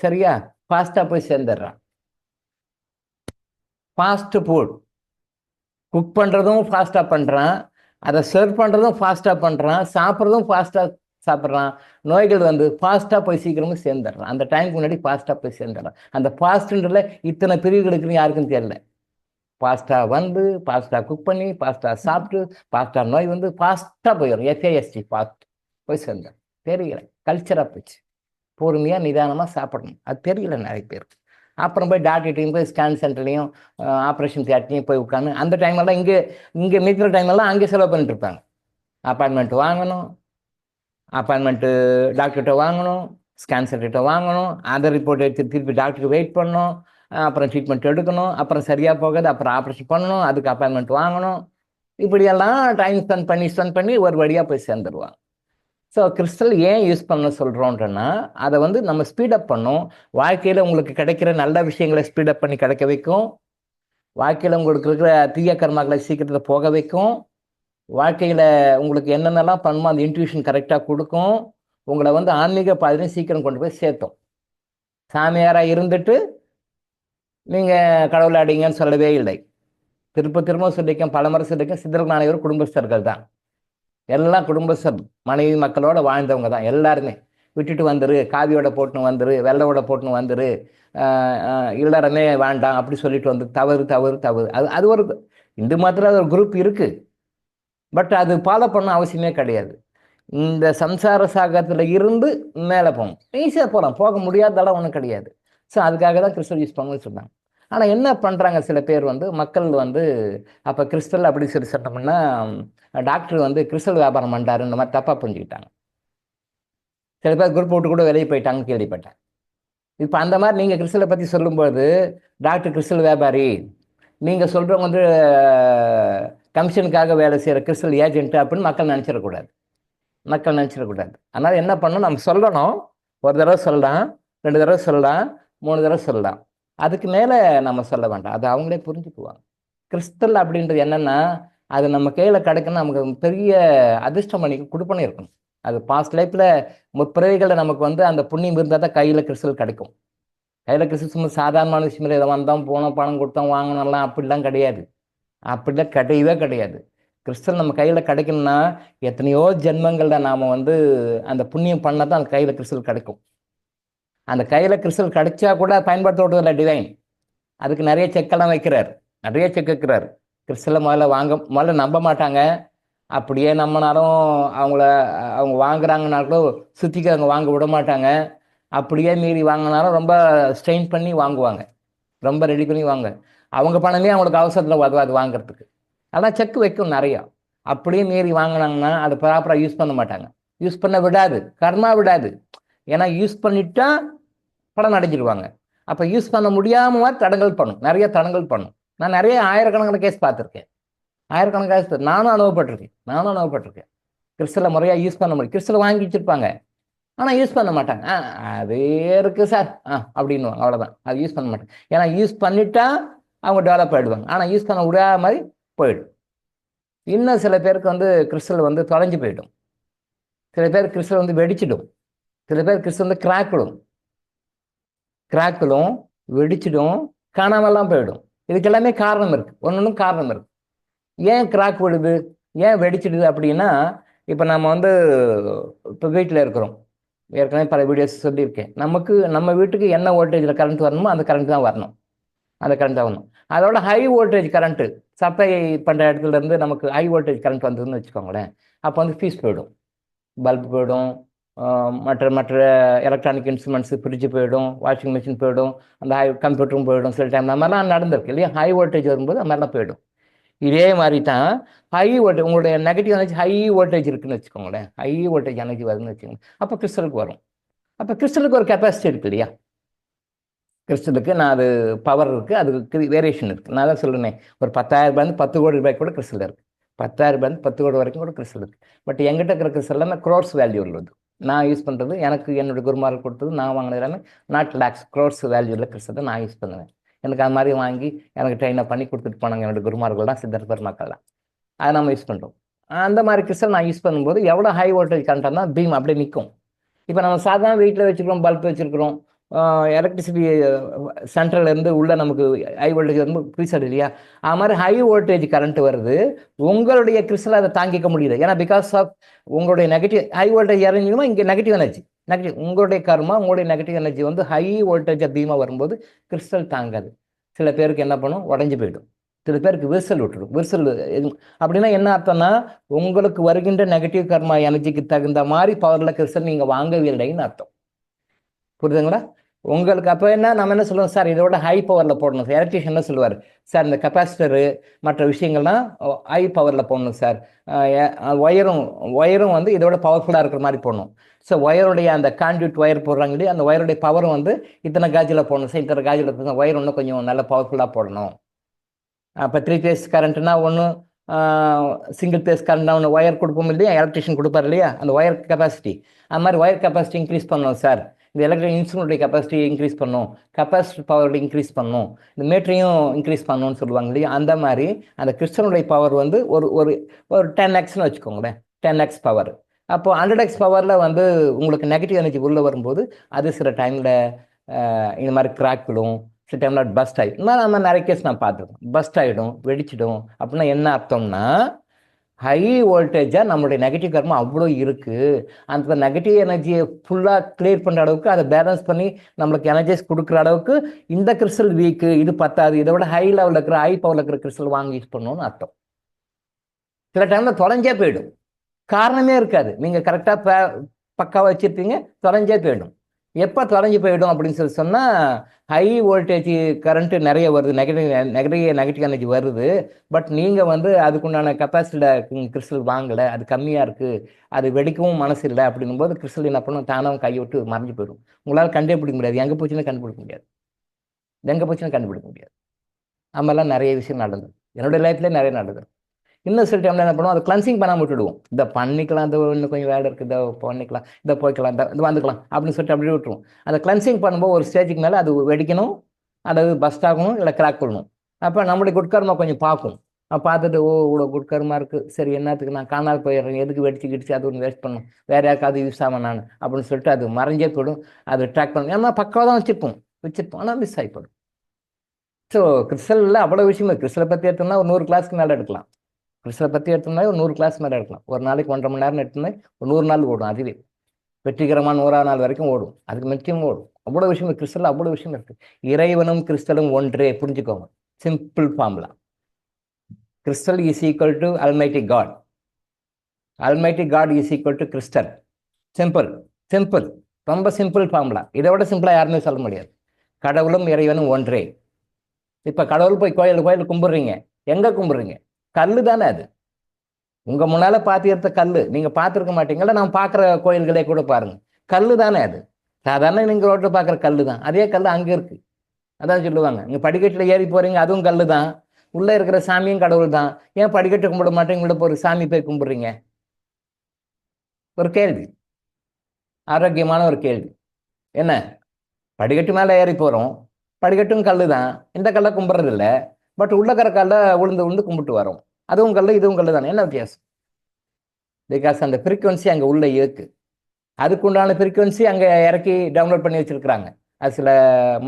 சரியா? ஃபாஸ்ட்டாக போய் சேர்ந்துடுறான். ஃபாஸ்ட் ஃபுட் குக் பண்ணுறதும் ஃபாஸ்ட்டாக பண்ணுறான், அதை சர்வ் பண்ணுறதும் ஃபாஸ்ட்டாக பண்ணுறான், சாப்பிட்றதும் ஃபாஸ்ட்டாக சாப்பிட்றான். நோய்கள் வந்து ஃபாஸ்ட்டாக போய் சீக்கிரமும் சேர்ந்துடுறான். அந்த டைமுக்கு முன்னாடி ஃபாஸ்ட்டாக போய் சேர்ந்துடுறான். அந்த ஃபாஸ்ட்டுன்றதுல இத்தனை பிரிவுகள் இருக்குன்னு யாருக்கும் தெரியல. ஃபாஸ்ட்டாக வந்து ஃபாஸ்ட்டாக குக் பண்ணி ஃபாஸ்ட்டாக சாப்பிட்டு ஃபாஸ்ட்டாக நோய் வந்து ஃபாஸ்ட்டாக போயிடும். எஃப்ஏஎஸ்டி ஃபாஸ்ட் போய் சேர்ந்துடும். தெரியல, கல்ச்சராக போச்சு. பொறுமையாக நிதானமாக சாப்பிடணும், அது தெரியல நிறைய பேருக்கு. அப்புறம் போய் டாக்டர்கிட்டையும் போய் ஸ்கேன் சென்டர்லையும் ஆப்ரேஷன் தியேட்டர்லையும் போய் உட்காந்து அந்த டைமெல்லாம் இங்கே மீட்கிற டைமெல்லாம் அங்கே செலவு பண்ணிட்டு இருப்பாங்க. அப்பாயின்மெண்ட் வாங்கணும், அப்பாயின்மெண்ட்டு டாக்டர்கிட்ட வாங்கணும், ஸ்கேன் சென்டர்கிட்ட வாங்கணும், அந்த ரிப்போர்ட் எடுத்து திருப்பி டாக்டருக்கு வெயிட் பண்ணணும், அப்புறம் ட்ரீட்மெண்ட் எடுக்கணும், அப்புறம் சரியாக போகாது, அப்புறம் ஆப்ரேஷன் பண்ணணும், அதுக்கு அப்பாயின்மெண்ட் வாங்கணும். இப்படியெல்லாம் டைம் ஸ்பெண்ட் பண்ணி ஒரு வழியாக போய் சேர்ந்துருவாங்க. ஸோ கிறிஸ்டல் ஏன் யூஸ் பண்ண சொல்கிறோன்றன்னா, அதை வந்து நம்ம ஸ்பீடப் பண்ணும். வாழ்க்கையில் உங்களுக்கு கிடைக்கிற நல்ல விஷயங்களை ஸ்பீடப் பண்ணி கிடைக்க வைக்கும். வாழ்க்கையில் உங்களுக்கு இருக்கிற தீய கர்மாக்களை சீக்கிரத்தில் போக வைக்கும். வாழ்க்கையில் உங்களுக்கு என்னென்னலாம் பண்ணுமோ அந்த இன்ட்யூஷன் கரெக்டாக கொடுக்கும். உங்களை வந்து ஆன்மீக பாதையும் சீக்கிரம் கொண்டு போய் சேர்த்தோம். சாமியாராக இருந்துட்டு நீங்கள் கடவுளை அடிங்கன்னு சொல்லவே இல்லை. திரும்ப சொல்லியிருக்கேன், பலமுறை சொல்லியிருக்கேன், சித்தர்கள் அனைவரும் குடும்பஸ்தர்கள் தான். எல்லாம் குடும்பஸ்தர், மனைவி மக்களோட வாழ்ந்தவங்க தான் எல்லாருமே. விட்டுட்டு வந்துரு, காவியோட போட்டுன்னு வந்துரு, வெள்ளையோட போட்டுன்னு வந்துரு, இல்லறமே வேண்டாம் அப்படி சொல்லிட்டு வந்து தவறு தவறு தவறு. அது ஒரு இந்து மதத்தில் ஒரு குரூப் இருக்குது, பட் அது ஃபாலோ பண்ண அவசியமே கிடையாது. இந்த சம்சார சாகரத்தில் இருந்து மேலே போகணும், ஈஸியாக போகலாம், போக முடியாததெல்லாம் ஒன்றும் கிடையாது. ஸோ அதுக்காக தான் கிறிஸ்டல் யூஸ் பண்ணணும்னு சொன்னாங்க. ஆனால் என்ன பண்ணுறாங்க சில பேர் வந்து, மக்கள் வந்து அப்போ கிறிஸ்டல் அப்படி சொல்லி சொன்னோம்னா டாக்டர் வந்து கிறிஸ்டல் வியாபாரம் பண்ணுறாரு, இந்த மாதிரி தப்பாக புரிஞ்சுக்கிட்டாங்க. சில பேர் குரூப் விட்டு கூட வெளியே போயிட்டாங்கன்னு கேள்விப்பட்டேன். இப்போ அந்த மாதிரி நீங்கள் கிறிஸ்டலை பற்றி சொல்லும்போது டாக்டர் கிறிஸ்டல் வியாபாரி, நீங்கள் சொல்கிறவங்க வந்து கமிஷனுக்காக வேலை செய்கிற கிறிஸ்டல் ஏஜென்ட்டு அப்படின்னு மக்கள் நினச்சிடக்கூடாது. அதனால் என்ன பண்ணணும், நம்ம சொல்லணும். ஒரு தடவை சொல்லலாம், 2 தடவை சொல்லலாம், 3 தடவை சொல்லலாம். அதுக்கு மேலே நம்ம சொல்ல வேண்டாம், அது அவங்களே புரிஞ்சுக்குவாங்க. கிறிஸ்டல் அப்படின்றது என்னென்னா, அது நம்ம கையில் கிடைக்கணும், நமக்கு பெரிய அதிர்ஷ்டம் பண்ணி கொடுப்பனே இருக்கணும். அது பாஸ்ட் லைஃப்பில் முற்பிறவிகளில் நமக்கு வந்து அந்த புண்ணியம் இருந்தால் தான் கையில் கிறிஸ்டல் கிடைக்கும். கையில் கிறிஸ்டல் சும்மா சாதாரணமான விஷயம் இல்லை. இதை வந்தோம் போனோம் பணம் கொடுத்தோம் வாங்கினலாம் அப்படிலாம் கிடையாது. அப்படிலாம் கிடையவே கிடையாது. கிறிஸ்டல் நம்ம கையில் கிடைக்கணும்னா எத்தனையோ ஜென்மங்களில் நாம் வந்து அந்த புண்ணியம் பண்ணால் தான் அந்த கையில் கிறிஸ்டல் கிடைக்கும். அந்த கையில் கிறிஸ்டல் கிடைச்சா கூட பயன்படுத்த டிவைன் அதுக்கு நிறைய செக்கெல்லாம் வைக்கிறார், நிறைய செக் வைக்கிறார். கிறிஸ்டலை முதல்ல நம்ப மாட்டாங்க. அப்படியே நம்பினாலும் அவங்க வாங்குறாங்கனாலும் சுற்றிக்கு அவங்க வாங்க விட மாட்டாங்க. அப்படியே மீறி வாங்கினாலும் ரொம்ப ஸ்ட்ரெயின் பண்ணி வாங்குவாங்க, ரொம்ப ரெடி பண்ணி வாங்க. அவங்க பணமே அவங்களுக்கு அவசரத்தில் உதவாது வாங்குறதுக்கு. அதான் செக் வைக்கும் நிறையா. அப்படியே மீறி வாங்கினாங்கன்னா அதை ப்ராப்பராக யூஸ் பண்ண மாட்டாங்க, யூஸ் பண்ண விடாது, கர்மா விடாது. ஏன்னா யூஸ் பண்ணிட்டா படம் அடைஞ்சிடுவாங்க. அப்போ யூஸ் பண்ண முடியாமல் தடங்கல் பண்ணும், நிறைய தடங்கல் பண்ணும். நான் நிறைய ஆயிரக்கணக்கான கேஸ் பார்த்துருக்கேன், நானும் அனுபவப்பட்டிருக்கேன். கிறிஸ்டலை முறையாக யூஸ் பண்ண முடியும். கிறிஸ்டலை வாங்கி வச்சுருப்பாங்க, ஆனால் யூஸ் பண்ண மாட்டாங்க. அது இருக்கு சார் அப்படின்னுவாங்க. அவ்வளோதான். அது யூஸ் பண்ண மாட்டாங்க. ஏன்னா யூஸ் பண்ணிட்டா அவங்க டெவலப் ஆகிடுவாங்க. ஆனால் யூஸ் பண்ண விடாத மாதிரி போயிடும். இன்னும் சில பேருக்கு வந்து கிறிஸ்டல் வந்து தொலைஞ்சு போயிடும். சில பேர் கிறிஸ்டல் வந்து வெடிச்சிடும். சில பேர் கிறிஸ்டல் வந்து கிராக்கிலும் வெடிச்சிடும், காணாமலாம் போயிடும். இதுக்கு எல்லாமே காரணம் இருக்கு. ஒன்றும் காரணம் இருக்கு. ஏன் கிராக் விடுது, ஏன் வெடிச்சிடுது அப்படின்னா, இப்போ நம்ம வந்து இப்போ வீட்டில் இருக்கிறோம். ஏற்கனவே பல வீடியோஸ் சொல்லியிருக்கேன். நம்ம வீட்டுக்கு என்ன வோல்டேஜில் கரண்ட் வரணுமோ அந்த கரண்ட் தான் வரணும். அந்த கரண்ட் தான் வரணும். அதோட ஹை வோல்டேஜ் கரண்ட்டு சப்ளை பண்ணுற இடத்துல இருந்து நமக்கு ஹை வோல்டேஜ் கரண்ட் வந்ததுன்னு வச்சுக்கோங்களேன். அப்போ வந்து ஃபீஸ் போயிடும், பல்ப் போயிடும், மற்ற மற்ற எலக்ட்ரானிக் இன்ஸ்ட்ருமெண்ட்ஸு, ஃப்ரிட்ஜு போயிடும், வாஷிங் மிஷின் போயிடும், அந்த கம்ப்யூட்டரும் போயிடும். சில டைம் அந்த மாதிரிலாம் நடந்திருக்கு இல்லையா? ஹை வோல்டேஜ் வரும்போது அந்த மாதிரிலாம் போயிடும். இதே மாதிரி தான் ஹை வோல்டேஜ், உங்களுடைய நெகட்டிவ் எனர்ஜி ஹை வோல்டேஜ் இருக்குன்னு வச்சுக்கோங்களேன். ஹை வோல்டேஜ் எனர்ஜி வருதுன்னு வச்சுக்கோங்க. அப்போ கிறிஸ்டலுக்கு வரும். அப்போ கிறிஸ்டலுக்கு ஒரு கெப்பாசிட்டி இருக்கு இல்லையா? கிறிஸ்டலுக்கு நான் அது பவர் இருக்குது, அதுக்கு வேரியேஷன் இருக்குது. நான் தான் சொல்லுனேன், ஒரு 10,000 10 கோடி ரூபாய்க்கு கூட கிறிஸ்டல் இருக்குது. 10,000 10 கோடி வரைக்கும் கூட கிறிஸ்டல் இருக்குது. பட் எங்கிட்ட இருக்கிற கிறிஸ்டல் எல்லாமே க்ரோர்ஸ் வேல்யூ உள்ளது. நான் யூஸ் பண்ணுறது, எனக்கு என்னோட குருமார்கள் கொடுத்தது, நான் வாங்கினது எல்லாமே நாட் லேக்ஸ், க்ரோர்ஸ் வேல்யூவில் கிறிஸ்டல் தான் நான் யூஸ் பண்ணுவேன். எனக்கு அது மாதிரி வாங்கி எனக்கு ட்ரெயினை பண்ணி கொடுத்துட்டு போனாங்க என்னோட குருமார்கள் தான், சித்தர் பெருமக்கள் தான். அதை நம்ம யூஸ் பண்ணுறோம். அந்த மாதிரி கிறிஸ்டல் நான் யூஸ் பண்ணும்போது எவ்வளோ ஹை வோல்டேஜ் கரண்ட்டாக தான் பீம் அப்படியே நிற்கும். இப்போ நம்ம சாதாரண வீட்டில் வச்சுருக்கிறோம், பல்ப் வச்சுருக்கிறோம், எலக்ட்ரிசிட்டி சென்ட்ரல்லேருந்து உள்ள நமக்கு ஹை வோல்டேஜ் வந்து ஃப்ரீசர் இல்லையா? அது மாதிரி ஹை வோல்டேஜ் கரண்ட் வருது. உங்களுடைய கிறிஸ்டல் அதை தாங்கிக்க முடியுது. ஏன்னா பிகாஸ் ஆஃப் உங்களுடைய நெகட்டிவ் ஹை வோல்டேஜ் இறங்கிடுமா, இங்கே நெகட்டிவ் எனர்ஜி உங்களுடைய கர்மா, உங்களுடைய நெகட்டிவ் எனர்ஜி வந்து ஹை வோல்டேஜ் அதிகமாக வரும்போது கிறிஸ்டல் தாங்காது. சில பேருக்கு என்ன பண்ணும், உடஞ்சி போயிடும். சில பேருக்கு விரிசல் விட்டுடும். விரிசல் அப்படின்னா என்ன அர்த்தம்னா, உங்களுக்கு வருகின்ற நெகட்டிவ் கர்மா எனர்ஜிக்கு தகுந்த மாதிரி பவரில் கிறிஸ்டல் நீங்கள் வாங்கவில்லைன்னு அர்த்தம். புரியுதுங்களா? உங்களுக்கு அப்போ என்ன, நம்ம என்ன சொல்லுவோம், சார் இதோட ஹை பவரில் போடணும் சார். எலக்ட்ரிஷியன் என்ன சொல்லுவார், சார் இந்த கெப்பாசிட்டரு மற்ற விஷயங்கள்லாம் ஹை பவரில் போடணும் சார். ஒயரும் வந்து இதோட பவர்ஃபுல்லாக இருக்கிற மாதிரி போடணும். ஸோ ஒயருடைய அந்த கான்டியூட் ஒயர் போடுறாங்க இல்லையா, அந்த ஒயருடைய பவரும் வந்து இத்தனை காஜில் போடணும் சார், இத்தனை காஜில் ஒயர் இன்னும் கொஞ்சம் நல்ல பவர்ஃபுல்லாக போடணும். இப்போ 3 phase கரண்ட்னா ஒன்று, சிங்கிள் பேஸ் கரண்ட்னா ஒன்று ஒயர் கொடுப்போம் இல்லையா, எலக்ட்ரிஷியன் கொடுப்பார் இல்லையா, அந்த ஒயர் கெப்பாசிட்டி. அது மாதிரி ஒயர் கெப்பாசிட்டி இன்க்ரீஸ் பண்ணணும் சார். இந்த எலக்ட்ரிக் இன்ஸ்ட்ருமெண்ட்டுடைய கெப்பாசிட்டி இன்க்ரீஸ் பண்ணணும், கெப்பாசிட்டி பவர் இன்க்ரீஸ் பண்ணணும், இந்த மீட்டரையும் இன்க்ரீஸ் பண்ணணும்னு சொல்லுவாங்க இல்லையா. அந்த மாதிரி அந்த கிறிஸ்டனுடைய பவர் வந்து ஒரு ஒரு ஒரு 10x வச்சுக்கோங்களேன், 10x பவர். அப்போது 100x பவரில் வந்து உங்களுக்கு நெகட்டிவ் எனர்ஜி உள்ளே வரும்போது அது சில டைமில் இந்த மாதிரி கிராக் விடும், சில டைமில் பஸ்ட் ஆகிடும். நம்ம நிறைய கேஸ் நான் பார்த்துருக்கோம், பஸ்ட் ஆகிடும், வெடிச்சிடும். அப்படின்னா என்ன அர்த்தம்னா, ஹை வோல்டேஜாக நம்மளுடைய நெகட்டிவ் கர்மா அவ்வளோ இருக்குது. அந்த நெகட்டிவ் எனர்ஜியை ஃபுல்லாக கிளியர் பண்ணுற அளவுக்கு, அதை பேலன்ஸ் பண்ணி நம்மளுக்கு எனர்ஜைஸ் கொடுக்குற அளவுக்கு இந்த கிறிஸ்டல் வீக்கு, இது பத்தாது, இதை விட ஹை லெவலில் இருக்கிற ஹை பவரில் இருக்கிற கிறிஸ்டல் வாங்கி யூஸ் பண்ணணும்னு அர்த்தம். சில டைமில் தொலைஞ்சே போயிடும், காரணமே இருக்காது. நீங்கள் கரெக்டாக பக்காவாக வச்சுருப்பீங்க, தொலைஞ்சே போயிடும். எப்போ தொலைஞ்சு போயிடும் அப்படின்னு சொன்னால், ஹை வோல்டேஜ் கரண்ட்டு நிறைய வருது, நெகட்டிவ் எனர்ஜி வருது. பட் நீங்கள் வந்து அதுக்குண்டான கெப்பாசிட்டியில் கிறிஸ்டல் வாங்கலை, அது கம்மியாக இருக்குது, அது வெடிக்கவும் மனசு இல்லை. அப்படிங்கும்போது கிறிஸ்டல் என்ன பண்ணும், தானாகவும் கையை விட்டு மறைஞ்சு போயிடும். உங்களால் கண்டுபிடிக்க முடியாது, எங்கே போச்சுன்னு கண்டுபிடிக்க முடியாது, அது மாதிரிலாம் நிறைய விஷயம் நடந்தது. என்னுடைய லைஃப்லேயே நிறைய நடந்தது. இன்னும் சில டைமில் என்ன பண்ணுவோம், அதை கிளன்சிங் பண்ணாமல் விட்டுடுவோம். இதை பண்ணிக்கலாம், இந்த இன்னும் கொஞ்சம் வேலை இருக்குது, இதை பண்ணிக்கலாம், இதை போய்க்கலாம், இந்த வந்துக்கலாம் அப்படின்னு சொல்லிட்டு அப்படியே விட்டுருவோம். அதை கிளன்சிங் பண்ணும்போது ஒரு ஸ்டேஜுக்கு மேலே அது வெடிக்கணும், அதாவது பஸ்ட் ஆகணும், இல்லை கிராக் பண்ணணும். அப்போ நம்மளுடைய குட்கர்மா கொஞ்சம் பார்க்கும். பார்த்துட்டு இவ்வளோ குட்கர்மா இருக்குது, சரி என்னத்துக்கு நான் காணாது போயிடுறேன், எதுக்கு வெடிச்சு கிடிச்சு அது ஒன்று வேஸ்ட் பண்ணணும், வேறு யாருக்காவது யூஸ் ஆகும் நான் அப்படின்னு சொல்லிட்டு அது மறைஞ்சே போயிடும். அது ட்ராக் பண்ணணும். ஏன்னா பக்காவாக தான் வச்சுருப்போம், ஆனால் மிஸ் ஆகிப்படும். ஸோ கிறிஸ்டலில் அவ்வளோ விஷயமே. கிறிஸ்டலை பற்றி எடுத்தோம்னா ஒரு 100 கிளாஸ்க்கு மேலே எடுக்கலாம். கிறிஸ்டலை பற்றி எடுத்தோம்னா ஒரு 100 கிளாஸ் மேலே எடுக்கலாம். ஒரு நாளைக்கு 1.5 மணி நேரம் எடுத்தோம்னா ஒரு 100 நாள் ஓடும். அதுவே வெற்றிகரமான 100ஆம் நாள் வரைக்கும் ஓடும், அதுக்கு முக்கியம் ஓடும். அவ்வளோ விஷயம் கிறிஸ்டல், அவ்வளோ விஷயம் இருக்குது. இறைவனும் கிறிஸ்டலும் ஒன்றே, புரிஞ்சுக்கோங்க. Simple formula. Crystal is equal to almighty God, almighty God is equal to crystal. Simple, ரொம்ப சிம்பிள் ஃபார்முலா. இதை விட சிம்பிளாக யாருமே சொல்ல முடியாது. கடவுளும் இறைவனும் ஒன்றே. இப்போ கடவுள் போய் கோயில் கும்பிட்றீங்க, எங்கே கும்பிட்றீங்க? கல் தானே அது. உங்கள் முன்னால் பார்த்து கல், நீங்கள் பார்த்துருக்க மாட்டீங்களா? நான் பார்க்குற கோயில்களே கூட பாருங்கள், கல் தானே அது. சாதாரண நீங்கள் ரோட்டில் பார்க்குற கல் தான், அதே கல் அங்கே இருக்குது. அதான் சொல்லுவாங்க, நீங்கள் படிக்கட்டில் ஏறி போகிறீங்க, அதுவும் கல் தான். உள்ளே இருக்கிற சாமியும் கடவுள் தான். ஏன் படிக்கட்டு கும்பிட மாட்டேங்க, உள்ள போகிற சாமி போய் கும்பிட்றீங்க? ஒரு கேள்வி. ஆரோக்கியமான ஒரு கேள்வி. என்ன, படிக்கட்டு மேலே ஏறி போகிறோம், படிக்கட்டும் கல் தான், இந்த கல்லை கும்பிட்றது இல்லை, பட் உள்ளக்கிற கல்லை உளுந்து உளுந்து கும்பிட்டு வரோம். அதுவும் கல் இதுவும் கல் தானே, என்ன வித்தியாசம்? பிகாஸ் அந்த ஃப்ரீக்குவன்சி அங்கே உள்ள இருக்கு. அதுக்குண்டான ஃப்ரீக்குவன்சி அங்கே இறக்கி டவுன்லோட் பண்ணி வச்சிருக்கிறாங்க. அது சில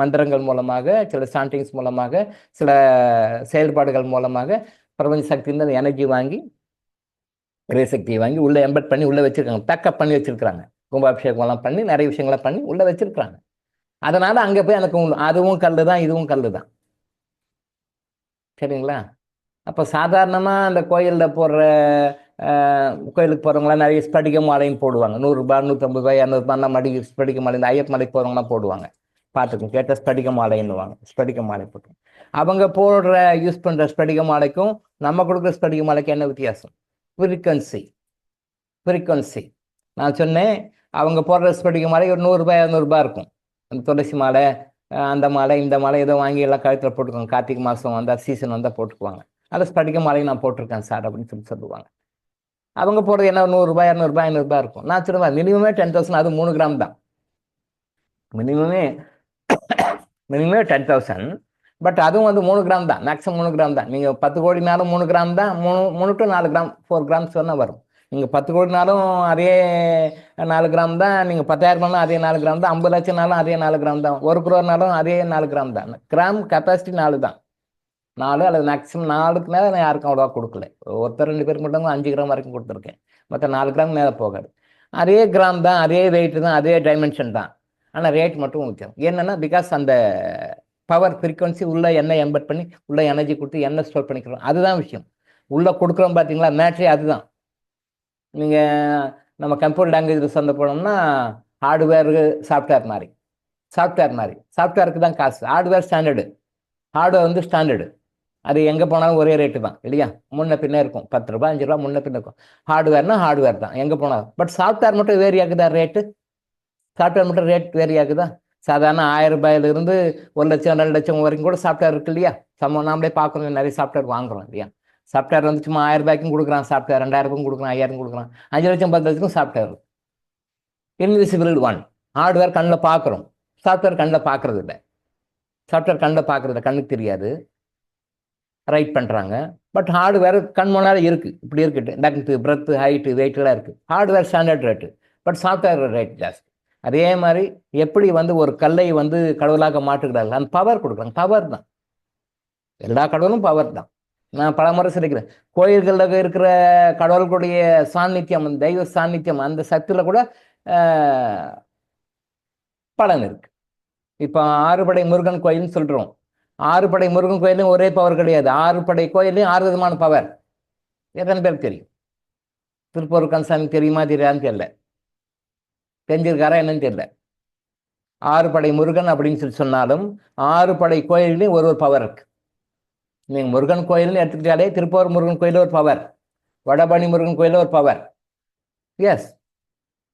மந்திரங்கள் மூலமாக, சில சாண்டிங்ஸ் மூலமாக, சில செயல்பாடுகள் மூலமாக பிரபஞ்ச சக்தியிலிருந்து அந்த எனர்ஜி வாங்கி, இறை சக்தியை வாங்கி உள்ள எம்பெட் பண்ணி உள்ள வச்சிருக்காங்க, பேக்கப் பண்ணி வச்சிருக்காங்க. கும்பாபிஷேகம் எல்லாம் பண்ணி நிறைய விஷயங்களை பண்ணி உள்ள வச்சிருக்காங்க. அதனால அங்கே போய் எனக்கு அதுவும் கல் தான் இதுவும் கல் தான். சரிங்களா? அப்போ சாதாரணமாக அந்த கோயிலில் போடுற கோயிலுக்கு போகிறவங்களாம் நிறைய ஸ்படிக மாலையும் போடுவாங்க. 100 ரூபாய் 150 ரூபாய் 200 மடி ஸ்படிக மாலை, இந்த ஐயப்ப மலைக்கு போகிறவங்களாம் போடுவாங்க. பார்த்துக்கோங்க, கேட்ட ஸ்படிக மாலைன்னுவாங்க. ஸ்படிக மாலை போட்டு அவங்க போடுற யூஸ் பண்ணுற ஸ்படிக மாலைக்கும் நம்ம கொடுக்குற ஸ்படிக மாலைக்கும் என்ன வித்தியாசம்? ஃப்ரீக்வன்சி. நான் சொன்னேன், அவங்க போடுற ஸ்படிக மாலை ஒரு 100 ரூபாய் 200 ரூபாய் இருக்கும். அந்த துளசி மாலை, அந்த மாலை இந்த மாலை ஏதோ வாங்கி எல்லாம் கழுத்தில் போட்டுக்குவாங்க. கார்த்திகை மாதம் வந்தால் சீசன் வந்தால் போட்டுக்குவாங்க. அதை ஸ்படிக மாலையும் நான் போட்டிருக்கேன் சார் அப்படின்னு சொல்லுவாங்க. அவங்க போடுறது என்ன 100 ரூபாய் 200 ரூபாய் 500 ரூபாய் இருக்கும். நான் சொல்லுவேன் மினிமமே 10,000, அது 3 கிராம் தான். மினிமமே 10,000, பட் அதுவும் வந்து 3 கிராம் தான், மேக்ஸிமம் 3 கிராம் தான். நீங்கள் 10 கோடினாலும் 3 கிராம் தான், 3 to 4 கிராம் 4 கிராம்ஸ் வேணால் வரும். நீங்கள் 10 கோடினாலும் அதே 4 கிராம் தான், நீங்கள் 10,000 அதே 4 கிராம் தான், 50 லட்சம்னாலும் அதே 4 கிராம் தான், 1 crore அதே 4 கிராம் தான். கிராம் கெப்பாசிட்டி 4 தான். 4 அல்லது மேக்ஸிமம் 4க்கு மேலே நான் யாருக்கும் அவ்வளோவா கொடுக்கல. ஒருத்தர் 2 பேருக்கு மட்டும் 5 கிராம் வரைக்கும் கொடுத்துருக்கேன். மற்ற 4 கிராம் மேலே போகாது. அதே கிராம் தான், அதே வெயிட் தான், அதே டைமென்ஷன் தான். ஆனால் ரேட் மட்டும் முக்கியம். என்னென்னா பிகாஸ் அந்த பவர் ஃப்ரீக்வன்சி உள்ள என்ன எம்பெட் பண்ணி உள்ள எனர்ஜி கொடுத்து என்ன ஸ்டோர் பண்ணிக்கிறோம், அதுதான் விஷயம். உள்ளே கொடுக்குறோம் பார்த்தீங்களா, மேட்ரே அதுதான். நீங்கள் நம்ம கம்ப்யூட்டர் லாங்குவேஜில் சொந்த போனோம்னா ஹார்ட்வேர் சாஃப்ட்வேர் மாதிரி. சாஃப்ட்வேருக்கு தான் காசு. ஹார்ட்வேர் ஸ்டாண்டர்டு, ஹார்ட்வேர் வந்து ஸ்டாண்டர்டு. அது எங்கே போனாலும் ஒரே ரேட்டு தான் இல்லையா? முன்ன பின்ன இருக்கும், 10 ரூபாய் 5 ரூபா முன்ன பின்ன இருக்கும். ஹார்ட்வேர்னா ஹார்ட்வேர் தான் எங்கே போனாலும். பட் சாஃப்ட்வேர் மட்டும் வேரி ஆகுதா ரேட்டு? சாஃப்ட்வேர் மட்டும் ரேட் வேரி ஆகுதா? சாதாரண 1000 ரூபாயிலிருந்து 1 லட்சம் 2 லட்சம் வரைக்கும் கூட சாஃப்ட்வேர் இருக்கு இல்லையா? நாமளே பார்க்குறோம், நிறைய சாஃப்ட்வேர் வாங்குறோம் இல்லையா? சாஃப்ட்வேர் வந்து சும்மா 1000 ரூபாய்க்கும் கொடுக்குறான், சாஃப்ட்வேர் 2000 கொடுக்குறான், 5000 கொடுக்குறான், 5 லட்சம் 10 லட்சத்துக்கும் சாஃப்ட்வேர். Invisible one. ஹார்ட்வேர் கண்ணில் பார்க்குறோம், சாஃப்ட்வேர் கண்ணில் பார்க்கறது இல்லை. சாஃப்ட்வேர் கண்ணில் பார்க்கறது கண்ணுக்கு தெரியாது, ரைட் பண்ணுறாங்க. பட் ஹார்ட்வேர் கண் முன்னாடி இருக்குது, இப்படி இருக்குது, லென்த்து பிரெத்து ஹைட்டு வெயிட்டெல்லாம் இருக்குது. Hardware standard rate, but software rate ஜாஸ்தி. அதே மாதிரி எப்படி வந்து ஒரு கல்லை வந்து கடவுளாக மாற்றுகிறார்கள், அந்த பவர் கொடுக்குறாங்க. பவர் தான், எல்லா கடவுளும் பவர் தான். நான் பல முறை சொல்லிக்கிறேன், கோயில்களில் இருக்கிற கடவுளுடைய சாநித்தியம், தெய்வ சாநித்தியம், அந்த சக்தியில் கூட பலன் இருக்கு. இப்போ 6 படை முருகன் கோயில்னு சொல்கிறோம். 6 படை முருகன் கோயிலையும் ஒரே பவர் கிடையாது. 6 படை கோயிலையும் 6 விதமான பவர். எத்தனை பேருக்கு தெரியும்? திருப்பூர் கன்சாமி தெரியுமா தெரியாதுன்னு தெரியல, தெரிஞ்சிருக்காரா என்னன்னு தெரியல. 6 படை முருகன் அப்படின்னு சொல்லி சொன்னாலும் 6 படை கோயிலையும் ஒரு பவர் இருக்கு. நீங்கள் முருகன் கோயில்னு எடுத்துக்கிட்டாலே திருப்பூர் முருகன் கோயிலில் ஒரு பவர், வடபழனி முருகன் கோயிலில் ஒரு பவர். எஸ்,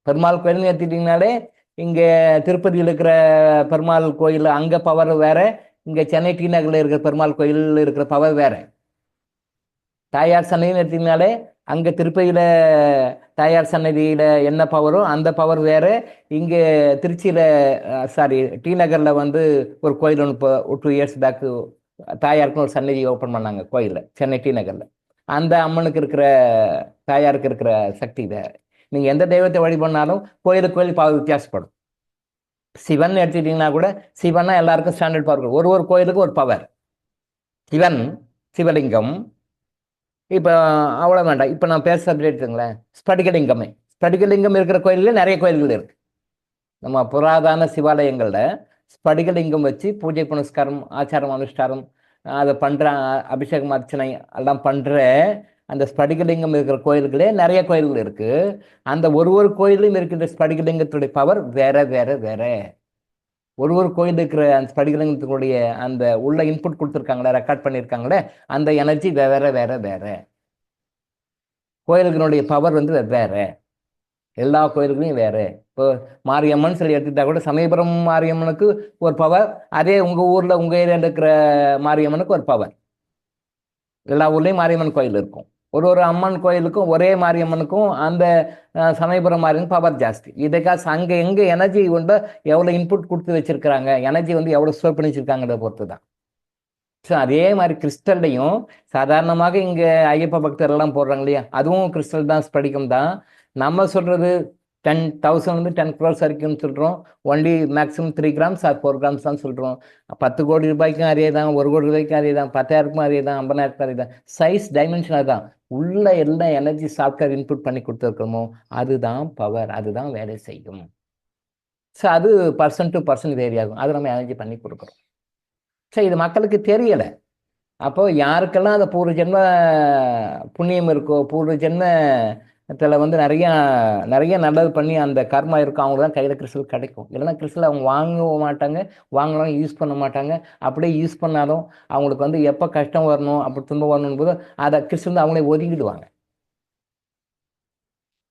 பெருமாள் கோயில்னு எடுத்துக்கிட்டிங்கனாலே இங்கே திருப்பதியில் இருக்கிற பெருமாள் கோயில் அங்கே பவர் வேற, இங்கே சென்னை டி நகரில் இருக்கிற பெருமாள் கோயிலில் இருக்கிற பவர் வேற. தாயார் சன்னதின்னு எடுத்திங்கனாலே அங்கே திருப்பதியில் தாயார் சன்னதியில் என்ன பவரோ அந்த பவர் வேறு. இங்கே திருச்சியில் டி நகரில் வந்து ஒரு கோயில் ஒன்று இப்போ 2 இயர்ஸ் பேக்கு தாயாருக்குன்னு ஒரு சன்னதி ஓப்பன் பண்ணாங்க கோயிலில், சென்னை டி நகரில். அந்த அம்மனுக்கு இருக்கிற தாயாருக்கு இருக்கிற சக்தி வேறு. நீங்கள் எந்த தெய்வத்தை வழிபண்ணாலும் கோயிலுக்கு கோயில் பவர் வித்தியாசப்படும். சிவன் எடுத்துக்கிட்டிங்கன்னா கூட சிவன்னா எல்லாருக்கும் ஸ்டாண்டர்ட் பவர், ஒரு கோயிலுக்கு ஒரு பவர். சிவன் சிவலிங்கம் இப்போ அவ்வளோ வேண்டாம். இப்போ நான் பேச எடுத்துங்களேன், ஸ்படிகலிங்கம் இருக்கிற கோயிலில் நிறைய கோயில்கள் இருக்கு. நம்ம புராதன சிவாலயங்களில் ஸ்படிகலிங்கம் வச்சு பூஜை புனஸ்காரம் ஆச்சாரம் அனுஷ்டாரம் அதை பண்ணுற அபிஷேகம் அர்ச்சனை எல்லாம் பண்ணுற அந்த ஸ்படிகலிங்கம் இருக்கிற கோயில்களே நிறைய கோயில்கள் இருக்கு. அந்த ஒரு கோயிலும் இருக்கிற ஸ்படிகலிங்கத்துடைய பவர் வேற வேற வேற. ஒரு கோயில் இருக்கிற அந்த ஸ்படிகலிங்கத்துடைய அந்த உள்ள இன்புட் கொடுத்துருக்காங்களே, ரெக்கார்ட் பண்ணியிருக்காங்களே, அந்த எனர்ஜி வேற வேற வேற. கோயில்களுடைய பவர் வந்து வேற, எல்லா கோயில்களையும் வேற. இப்போ மாரியம்மன் சொல்லி எடுத்துக்கிட்டா கூட சமயபுரம் மாரியம்மனுக்கு ஒரு பவர், அதே உங்கள் ஊரில் உங்கள் ஏரியாவில் இருக்கிற மாரியம்மனுக்கு ஒரு பவர். எல்லா ஊர்லேயும் மாரியம்மன் கோயில் இருக்கும். ஒரு அம்மன் கோயிலுக்கும் ஒரே மாரியம்மனுக்கும் அந்த சமயபுரம் மாரியம்மன் பவர் ஜாஸ்தி. இதுக்காக அங்கே எங்கே எனர்ஜி உண்டோ, எவ்வளோ இன்புட் கொடுத்து வச்சிருக்கிறாங்க, எனர்ஜி வந்து எவ்வளோ ஸ்டோர் பண்ணி வச்சிருக்காங்கன்றத பொறுத்து தான். ஸோ அதே மாதிரி கிறிஸ்டல்லையும் சாதாரணமாக இங்கே ஐயப்ப பக்தர்கள்லாம் போடுறாங்க இல்லையா, அதுவும் கிறிஸ்டல் தான், ஸ்படிகம் தான். நம்ம சொல்கிறது 10,000 10 crores வரைக்கும்னு சொல்கிறோம். Only maximum 3 grams or 4 grams தான் சொல்கிறோம். 10 கோடி ரூபாய்க்கும் அதே தான், 1 கோடி ரூபாய்க்கும் அதே தான், 10,000க்கும் அதே தான், 50,000க்கும் அதே தான். சைஸ் டைமென்ஷன் அதுதான். உள்ள என்ன எனர்ஜி சாஃப்ட்வேர் இன்புட் பண்ணி கொடுத்துருக்கோமோ அதுதான் பவர், அதுதான் வேலை செய்யும். ஸோ அது பர்சன் டு பர்சன் வேரி ஆகும். அது நம்ம எனர்ஜி பண்ணி கொடுக்குறோம். ஸோ இது மக்களுக்கு தெரியலை. அப்போ யாருக்கெல்லாம் அந்த பூர்வ ஜென்ம புண்ணியம் இருக்கோ, பூர்வ ஜென்மத்தில் வந்து நிறைய நிறைய நல்லது பண்ணி அந்த கர்மா இருக்கும், அவங்களுக்கு தான் கையில் கிறிஸ்டல் கிடைக்கும். இல்லைன்னா கிறிஸ்டல் அவங்க வாங்கவும் மாட்டாங்க, வாங்கினாலும் யூஸ் பண்ண மாட்டாங்க. அப்படியே யூஸ் பண்ணாலும் அவங்களுக்கு வந்து எப்போ கஷ்டம் வரணும், அப்படி துன்பம் வரணும் போது அதை கிறிஸ்டல் அவங்களே ஒதுங்கிடுவாங்க.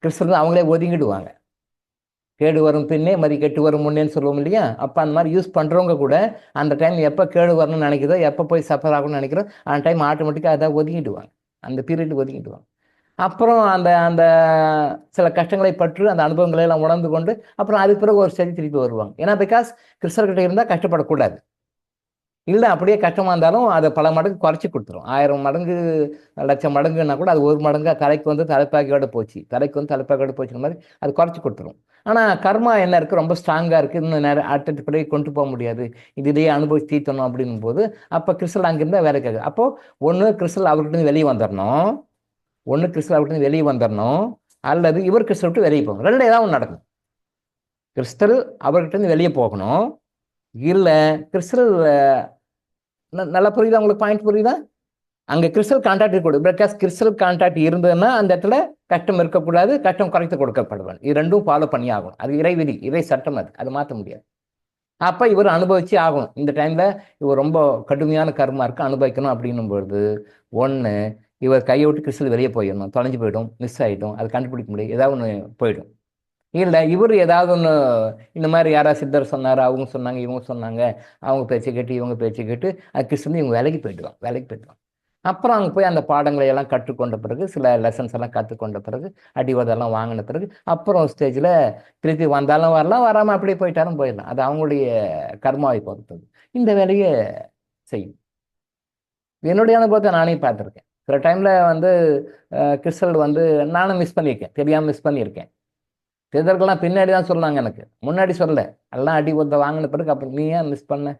கிறிஸ்டல் அவங்களே ஒதுங்கிடுவாங்க. கேடு வரும் பின்னே மதி கெட்டு வரும் முன்னேன்னு சொல்லுவோம் இல்லையா, அப்போ அந்த மாதிரி யூஸ் பண்ணுறவங்க கூட அந்த டைம் எப்போ கேடு வரணும்னு நினைக்கிறதோ, எப்போ போய் சஃபர் ஆகணும்னு நினைக்கிறோம், அந்த டைம் ஆட்டோமேட்டிக்காக அதை ஒதுங்கிடுவாங்க, அந்த பீரியட் ஒதுங்கிடுவாங்க. அப்புறம் அந்த அந்த சில கஷ்டங்களை பற்றி அந்த அனுபவங்களை எல்லாம் உணர்ந்து கொண்டு அப்புறம் அதுக்கு பிறகு ஒரு ஸ்டேஜ் திருப்பி வருவாங்க. ஏன்னா பிகாஸ் கிறிஸ்தவர்கிட்ட இருந்தால் கஷ்டப்படக்கூடாது. இல்லை அப்படியே கஷ்டமாக இருந்தாலும் அதை பல மடங்கு குறைச்சி கொடுத்துரும். 1000 மடங்கு 1,00,000 மடங்குன்னா கூட அது 1 மடங்கு தலைக்கு வந்து தலைப்பாக்கியோட போச்சு, தலைக்கு வந்து தலைப்பாக்கியோட போச்சுன்ற மாதிரி அது குறைச்சி கொடுத்துரும். ஆனால் கர்மா என்ன இருக்குது, ரொம்ப ஸ்ட்ராங்காக இருக்குது, இன்னும் நிறைய அடுத்த பிறகு கொண்டு போக முடியாது, இதையே அனுபவிச்சு தீர்த்தணும் அப்படின்னும் போது அப்போ கிறிஸ்டல் அங்கிருந்தால் வேலைக்கு ஆகுது. அப்போது ஒன்று கிறிஸ்டல் அவர்கிட்ட வெளியே வந்துடணும், ஒன்று கிறிஸ்டல் அவர்கிட்ட வெளியே வந்துடணும், அல்லது இவர் கிறிஸ்டல் விட்டு வெளியே போகணும். ரெண்டு ஏதாவது ஒன்று நடக்கும். கிறிஸ்டல் அவர்கிட்ட வெளியே போகணும், இல்லை கிறிஸ்டல் நல்லா புரியுதா உங்களுக்கு? பாயிண்ட் புரியுதா? அங்கே கிறிஸ்டல் கான்டாக்ட் இருக்கக்கூடாது. பிகாஸ் கிறிஸ்டல் கான்டாக்ட் இருந்ததுன்னா அந்த இடத்துல கஷ்டம் இருக்கக்கூடாது, கஷ்டம் குறைத்து கொடுக்கப்படுவாங்க. இது ரெண்டும் ஃபாலோ பண்ணி ஆகணும். அது இறைவிதி, இறை சட்டம், அது மாற்ற முடியாது. அப்போ இவர் அனுபவிச்சு ஆகணும். இந்த டைமில் இவர் ரொம்ப கடுமையான கர்மா இருக்குது, அனுபவிக்கணும் அப்படின்னும் பொழுது ஒன்று இவர் கையை விட்டு கிறிஸ்டல் வெளியே போயிடணும், தொலைஞ்சு போயிடும், மிஸ் ஆகிடும், அது கண்டுபிடிக்க முடியும், ஏதாவது ஒன்று போயிடும். இல்லை இவர் ஏதாவது ஒன்று இந்த மாதிரி யாராவது சித்தர் சொன்னார், அவங்க சொன்னாங்க, இவங்க சொன்னாங்க, அவங்க பேச்சு கேட்டு இவங்க பேச்சு கேட்டு அது கிறிஸ்டல் இவங்க வேலைக்கு போயிடுவாங்க. அப்புறம் அங்கே போய் அந்த பாடங்களை எல்லாம் கற்றுக்கொண்ட பிறகு, சில லெசன்ஸ் எல்லாம் கற்றுக்கொண்ட பிறகு, அடிவதெல்லாம் வாங்கின பிறகு அப்புறம் ஸ்டேஜில் திருப்பி வந்தாலும் வரலாம், வராமல் அப்படியே போயிட்டாலும் போயிடலாம். அது அவங்களுடைய கர்மாவை பொறுத்தது. இந்த வேலையை செய்யும். என்னுடைய அனுபவத்தை நானே பார்த்துருக்கேன். சில டைமில் வந்து கிறிஸ்டல் வந்து நானும் மிஸ் பண்ணியிருக்கேன், தெரியாமல் மிஸ் பண்ணியிருக்கேன். சிதர்கள்லாம் பின்னாடி தான் சொன்னாங்க, எனக்கு முன்னாடி சொல்லலை. எல்லாம் அடி ஒருத்த வாங்கின பிறகு அப்புறம் நீ ஏன் மிஸ் பண்ண,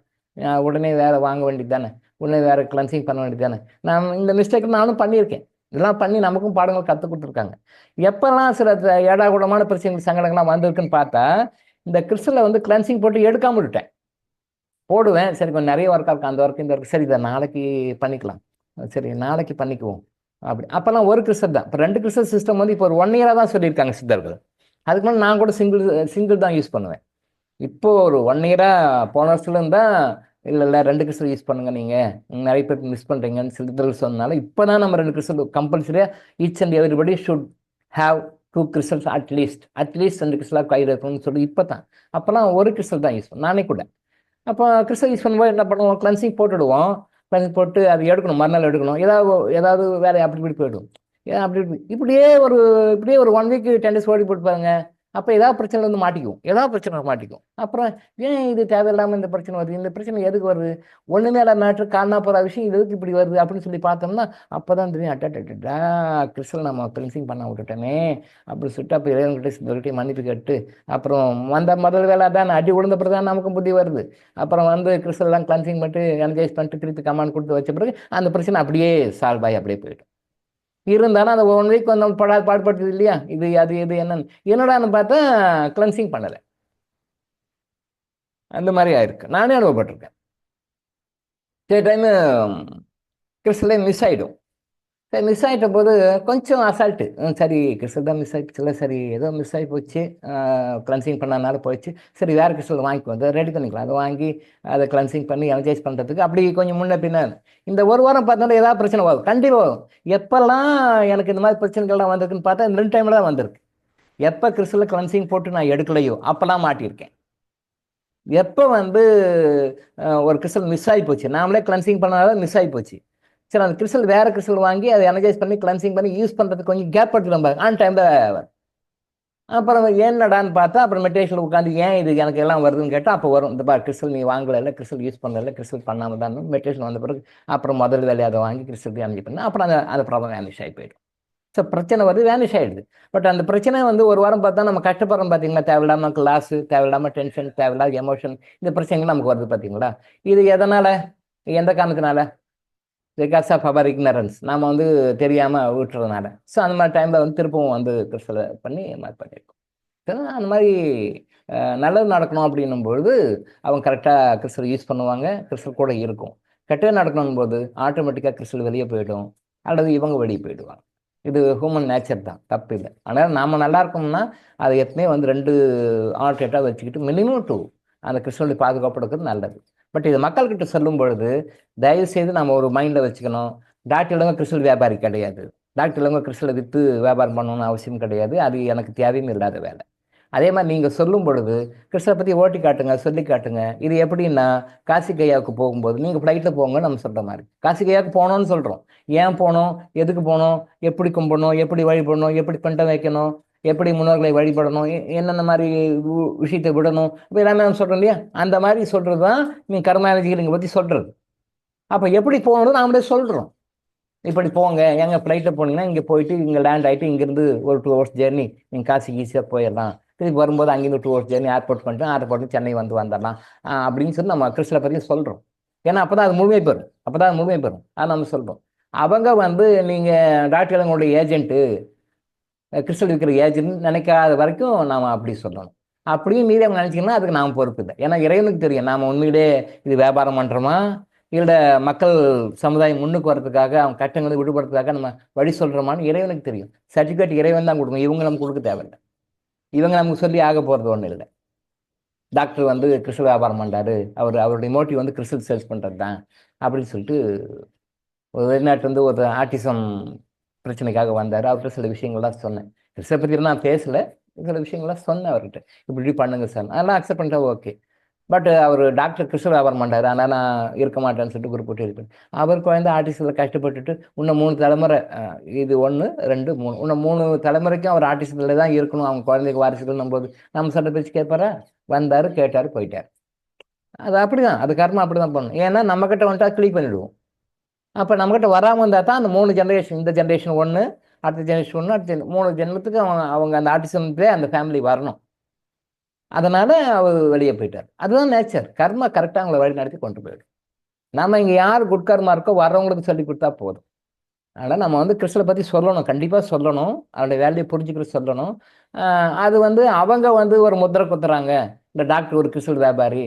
உடனே வேறு வாங்க வேண்டியது தானே, உடனே வேறு கிளன்சிங் பண்ண வேண்டியது தானே. நான் இந்த மிஸ்டேக் நானும் பண்ணியிருக்கேன். இதெல்லாம் பண்ணி நமக்கும் பாடங்கள் கற்றுக் கொடுத்துருக்காங்க. எப்போல்லாம் சில ஏடாகூடமான பிரச்சனைகள் சங்கடங்கள்லாம் வந்திருக்குன்னு பார்த்தா இந்த கிறிஸ்டலை வந்து கிளன்சிங் போட்டு எடுக்காம விட்டுட்டேன். போடுவேன், சரி கொஞ்சம் நிறைய ஒர்க்காக இருக்கும், அந்த ஒர்க் இந்த ஒர்க், சரி இதை நாளைக்கு பண்ணிக்கலாம், சரி நாளைக்கு பண்ணிக்குவோம் அப்படி. அப்போல்லாம் ஒரு கிறிஸ்டல் தான். இப்போ 2 கிறிஸ்டல் சிஸ்டம் வந்து இப்போ ஒரு 1 இயராக தான் சொல்லியிருக்காங்க சித்தர்கள். அதுக்கு மேலே நான் கூட சிங்கிள் தான் யூஸ் பண்ணுவேன். இப்போ ஒரு 1 இயராக போன வருஷத்துலேருந்து தான் இல்லை 2 கிறிஸ்டல் யூஸ் பண்ணுங்க, நீங்கள் நிறைய பேர் மிஸ் பண்ணுறீங்கன்னு சித்தர்கள் சொன்னனால இப்போ தான் நம்ம 2 கிறிஸ்டல் கம்பல்சரியாக each and everybody should have 2 crystals at least 2 கிறிஸ்டலாக கையில் இருக்கணும்னு சொல்லி இப்போ தான். அப்போல்லாம் ஒரு கிறிஸ்டல் தான் யூஸ் பண்ணேன் நானே கூட. அப்போ கிறிஸ்டல் யூஸ் பண்ணும்போது என்ன பண்ணுவோம், கிளன்சிங் போட்டுடுவோம். கிளன்சிங் போட்டு அது எடுக்கணும், மறுநாள் எடுக்கணும், ஏதாவது வேலை அப்படி இப்படி போய்டும். ஏன் அப்படி இப்படியே ஒரு 1 வீக் 10 days ஓடி போட்டு பாருங்க. அப்போ ஏதாவது பிரச்சனை வந்து மாட்டிக்கும். அப்புறம் ஏன் இது தேவையில்லாமல் இந்த பிரச்சனை வருது, இந்த பிரச்சனை எதுக்கு வருது, ஒன்றுமே இல்லை மேட்ரு, காணா போகிற விஷயம் இது எதுக்கு இப்படி வருது அப்படின்னு சொல்லி பார்த்தோம்னா அப்போ தான் தெரியும், அட்டா கிறிஸ்டல் நம்ம கிளன்சிங் பண்ண விட்டுட்டோமே அப்படின்னு சொல்லிட்டு அப்போ இறைவன்கிட்ட மன்னிப்பு கேட்டு அப்புறம் முதல் வேலை தான் அடி விழுந்த பிறகு தான் நமக்கும் புத்தி வருது. அப்புறம் வந்து கிறிஸ்டல்லாம் கிளன்சிங் பண்ணிட்டு எனர்ஜைஸ் பண்ணிட்டு திருப்பி கமாண்ட் கொடுத்து வச்ச பிறகு அந்த பிரச்சனை அப்படியே சால்வ் ஆகி அப்படியே போயிடும். இருந்தாலும் அந்த 1 வீக் வந்து நம்ம பாடுபடுத்துது இல்லையா, இது என்னன்னு என்னடான்னு பார்த்தா கிளன்சிங் பண்ணலை. அந்த மாதிரி ஆயிருக்கு, நானே அனுபவப்பட்டிருக்கேன். சில டைமு கிறிஸ்டலே மிஸ் ஆகிடும். சரி மிஸ் ஆகிட்ட போது கொஞ்சம் அசால்ட்டு, சரி கிறிஸ்டல் தான் மிஸ் ஆகிடுச்சுல, சரி ஏதோ மிஸ் ஆகி போச்சு, கிளன்சிங் பண்ணனால போயிடுச்சு, சரி வேறு கிறிஸ்டல் வாங்கிக்குவோம், அதை ரெடி பண்ணிக்கலாம், அதை வாங்கி அதை கிளன்சிங் பண்ணி எனர்ஜைஸ் பண்ணுறதுக்கு அப்படி கொஞ்சம் முன்ன பின்ன. இந்த 1 வாரம் பார்த்தாலும் ஏதாவது பிரச்சனை வரும், கண்டிப்பாக வரும். எப்போல்லாம் எனக்கு இந்த மாதிரி பிரச்சனைகள்லாம் வந்திருக்குன்னு பார்த்தா இந்த 2 டைமில் தான் வந்திருக்கு. எப்போ கிறிஸ்டலில் கிளன்சிங் போட்டு நான் எடுக்கலையோ அப்போல்லாம் மாட்டியிருக்கேன். எப்போ வந்து ஒரு கிறிஸ்டல் மிஸ் ஆகி போச்சு, நாமளே கிளன்சிங் பண்ணாலும் மிஸ் ஆகி போச்சு, சரி அந்த கிறிஸ்டல் வேற கிறிஸ்டல் வாங்கி அதை எனர்ஜைஸ் பண்ணி கிளன்சிங் பண்ணி யூஸ் பண்ணுறதுக்கு கொஞ்சம் கேப் எடுத்துக்கலாம் பாருங்க ஆன் டைமில். அப்புறம் என்னடான்னு பார்த்தா அப்புறம் மெடிடேஷனில் உட்காந்து ஏன் இது எனக்கு எல்லாம் வருதுன்னு கேட்டால் அப்போ வரும். இந்த பா கிறிஸ்டல் நீ வாங்கல இல்லை, கிறிஸ்டல் யூஸ் பண்ணல, கிறிஸ்டல் பண்ணாமல் தான் மெடிடேஷன் வந்த பிறகு அப்புறம் முதல் வேலையை அதை வாங்கி கிறிஸ்டல் அனுப்பி பண்ண அப்புறம் அந்த ப்ராப்ளம் வேனிஷ் ஆகி போயிடும். ஸோ பிரச்சனை வருது வேனிஷ் ஆகிடுது. பட் அந்த பிரச்சனை ஒரு வாரம் பார்த்தா நம்ம கஷ்டப்படுறோம் பார்த்தீங்களா, தேவையில்லாம லாஸு, தேவையில்லாம டென்ஷன், தேவையில்லாத எமோஷன், இந்த பிரச்சனைகள் நமக்கு வருது பார்த்தீங்களா. இது எதனால், எந்த காரணத்தினால? பிகாஸ் ஆஃப் அவர் இக்னரன்ஸ், நாம் தெரியாமல் விட்டுறதுனால. ஸோ அந்த மாதிரி டைமில் திருப்பவும் கிறிஸ்டலை பண்ணி மாதிரி பண்ணியிருக்கோம். அந்த மாதிரி நல்லது நடக்கணும் அப்படின்னும்பொழுது அவங்க கரெக்டாக கிறிஸ்டல் யூஸ் பண்ணுவாங்க, கிறிஸ்டல் கூட இருக்கும். கெட்டது நடக்கணும் போது ஆட்டோமேட்டிக்காக கிறிஸ்டல் வெளியே போயிடும் அல்லது இவங்க வெளியே போயிடுவாங்க. இது ஹியூமன் நேச்சர் தான், தப்பு இல்லை. ஆனால் நாம் நல்லா இருக்கோம்னா அதை எப்பவுமே 2 ஆல்டர்னேட்டாக வச்சுக்கிட்டு மினிமம் 2 அந்த கிறிஸ்டலுடைய பாதுகாப்பு எடுக்கிறது நல்லது. பட் இது மக்கள்கிட்ட சொல்லும் பொழுது தயவு செய்து நம்ம ஒரு மைண்டில் வச்சுக்கணும், டாக்டர் இளங்க கிறிஸ்டல் வியாபாரி கிடையாது, டாக்டர் இளங்க கிறிஸ்டலை விற்று வியாபாரம் பண்ணணும்னு அவசியம் கிடையாது, அது எனக்கு தேவையும் இல்லாத வேலை. அதே மாதிரி நீங்கள் சொல்லும் பொழுது கிறிஸ்டலை பற்றி ஓட்டி காட்டுங்க, சொல்லி காட்டுங்க. இது எப்படின்னா காசிகையாவுக்கு போகும்போது நீங்கள் ஃப்ளைட்டில் போங்க நம்ம சொல்கிற மாதிரி காசிகையாவுக்கு போகணும்னு சொல்கிறோம். ஏன் போகணும், எதுக்கு போகணும், எப்படி கும்பிடணும், எப்படி வழிபடணும், எப்படி பண்டம் வைக்கணும், எப்படி முன்னோர்களை வழிபடணும், என்னென்ன மாதிரி விஷயத்தை விடணும், இப்போ எல்லாமே நம்ம சொல்கிறோம் இல்லையா. அந்த மாதிரி சொல்கிறது தான் நீங்கள் கர்மாலஜிகள் நீங்கள் பற்றி சொல்கிறது. அப்போ எப்படி போகணும் நாமளே சொல்கிறோம். இப்படி போங்க, எங்கள் ஃப்ளைட்டில் போனீங்கன்னா இங்கே போயிட்டு இங்கே லேண்ட் ஆகிட்டு இங்கேருந்து ஒரு 2 hours ஜேர்னி நீங்கள் காசிக்கு ஈஸியாக போயிடலாம். திருப்பி வரும்போது அங்கேருந்து 2 hours ஜேர்னி ஏர்போர்ட் பண்ணிட்டு ஏர்போர்ட்டு சென்னை வந்துடலாம் அப்படின்னு சொல்லி நம்ம கிறிஸ்டலை பற்றி சொல்கிறோம். ஏன்னா அப்போ தான் அது முழுமை பெறும், அது நம்ம சொல்கிறோம். அவங்க நீங்கள் டாக்டர்களுடைய ஏஜென்ட்டு, கிறிஸ்டல் விற்கிற ஏஜென்ட் நினைக்காத வரைக்கும் நாம் அப்படி சொல்லணும். அப்படியும் மீறி அவங்க நினச்சிங்கன்னா அதுக்கு நாம் பொறுப்பு இல்லை. ஏன்னா இறைவனுக்கு தெரியும் நாம் உண்மையிலே இது வியாபாரம் பண்ணுறோமா இல்லை மக்கள் சமுதாயம் முன்னுக்கு வர்றதுக்காக அவங்க கட்டங்களை விடுபடுறதுக்காக நம்ம வழி சொல்கிறோமான்னு இறைவனுக்கு தெரியும். சர்டிஃபிகேட் இறைவன் தான் கொடுக்கணும், இவங்க நமக்கு கொடுக்க தேவையில்லை. இவங்க நமக்கு சொல்லி ஆக போகிறது ஒன்றும் இல்லை. டாக்டர் கிறிஸ்டல் வியாபாரம் பண்ணுறாரு, அவருடைய மோட்டிவ் கிறிஸ்டல் சேல்ஸ் பண்ணுறது தான் அப்படின்னு சொல்லிட்டு ஒரு வெளிநாட்டிலேருந்து ஒரு ஆர்டிசம் பிரச்சனைக்காக வந்தார். அவர்கிட்ட சில விஷயங்கள்லாம் சொன்னேன். கிறிஸ்டலை பற்றி நான் பேசலை, சில விஷயங்கள்லாம் சொன்னேன் அவர்கிட்ட. இப்படி பண்ணுங்க சார், அதெல்லாம் அக்செப்ட் பண்ணிட்டா ஓகே. பட் அவர் டாக்டர் கிறிஸ்டல் வியாபாரம் பண்ணுறாரு, அதனால் நான் இருக்க மாட்டேன்னு சொல்லிட்டு குறிப்பிட்டு இருப்பேன். அவர் குழந்தை ஆர்டிஸ்டில் கஷ்டப்பட்டுட்டு இன்னும் 3 தலைமுறை, இது 1 2 3 இன்னும் 3 தலைமுறைக்கும் அவர் ஆர்டிஸ்டில் தான் இருக்கணும், அவங்க குழந்தைக்கு வாரிசுகள் போது நம்ம சொல்கிற பேச்சு கேட்பாரா? வந்தார், கேட்டார், போயிட்டார். அது அப்படி தான், அது கர்மம் அப்படி தான் பண்ணணும். ஏன்னா நம்மக்கிட்ட வந்துட்டா கிளிக் பண்ணிவிடுவோம். அப்போ நம்மக்கிட்ட வராமல் இருந்தால் தான் அந்த 3 ஜென்ரேஷன், இந்த ஜென்ரேஷன் 1, அடுத்த ஜென்ரேஷன் 1, அடுத்த 3 ஜென்மத்துக்கு அவங்க அந்த ஆர்டிசம்லேயே அந்த ஃபேமிலி வரணும். அதனால் அவர் வெளியே போயிட்டார். அதுதான் நேச்சர். கர்மா கரெக்டாக அவங்களை வழி நடத்தி கொண்டு போயிடும். நம்ம இங்கே யார் குட் கர்மா இருக்கோ வர்றவங்களுக்கு சொல்லி கொடுத்தா போதும். அதனால் நம்ம கிறிஸ்டலை பற்றி சொல்லணும், கண்டிப்பாக சொல்லணும், அவருடைய வேலையை புரிஞ்சுக்கிட்டு சொல்லணும். அது அவங்க ஒரு முத்திரை குத்துறாங்க, இந்த டாக்டர் ஒரு கிறிஸ்டல் வியாபாரி,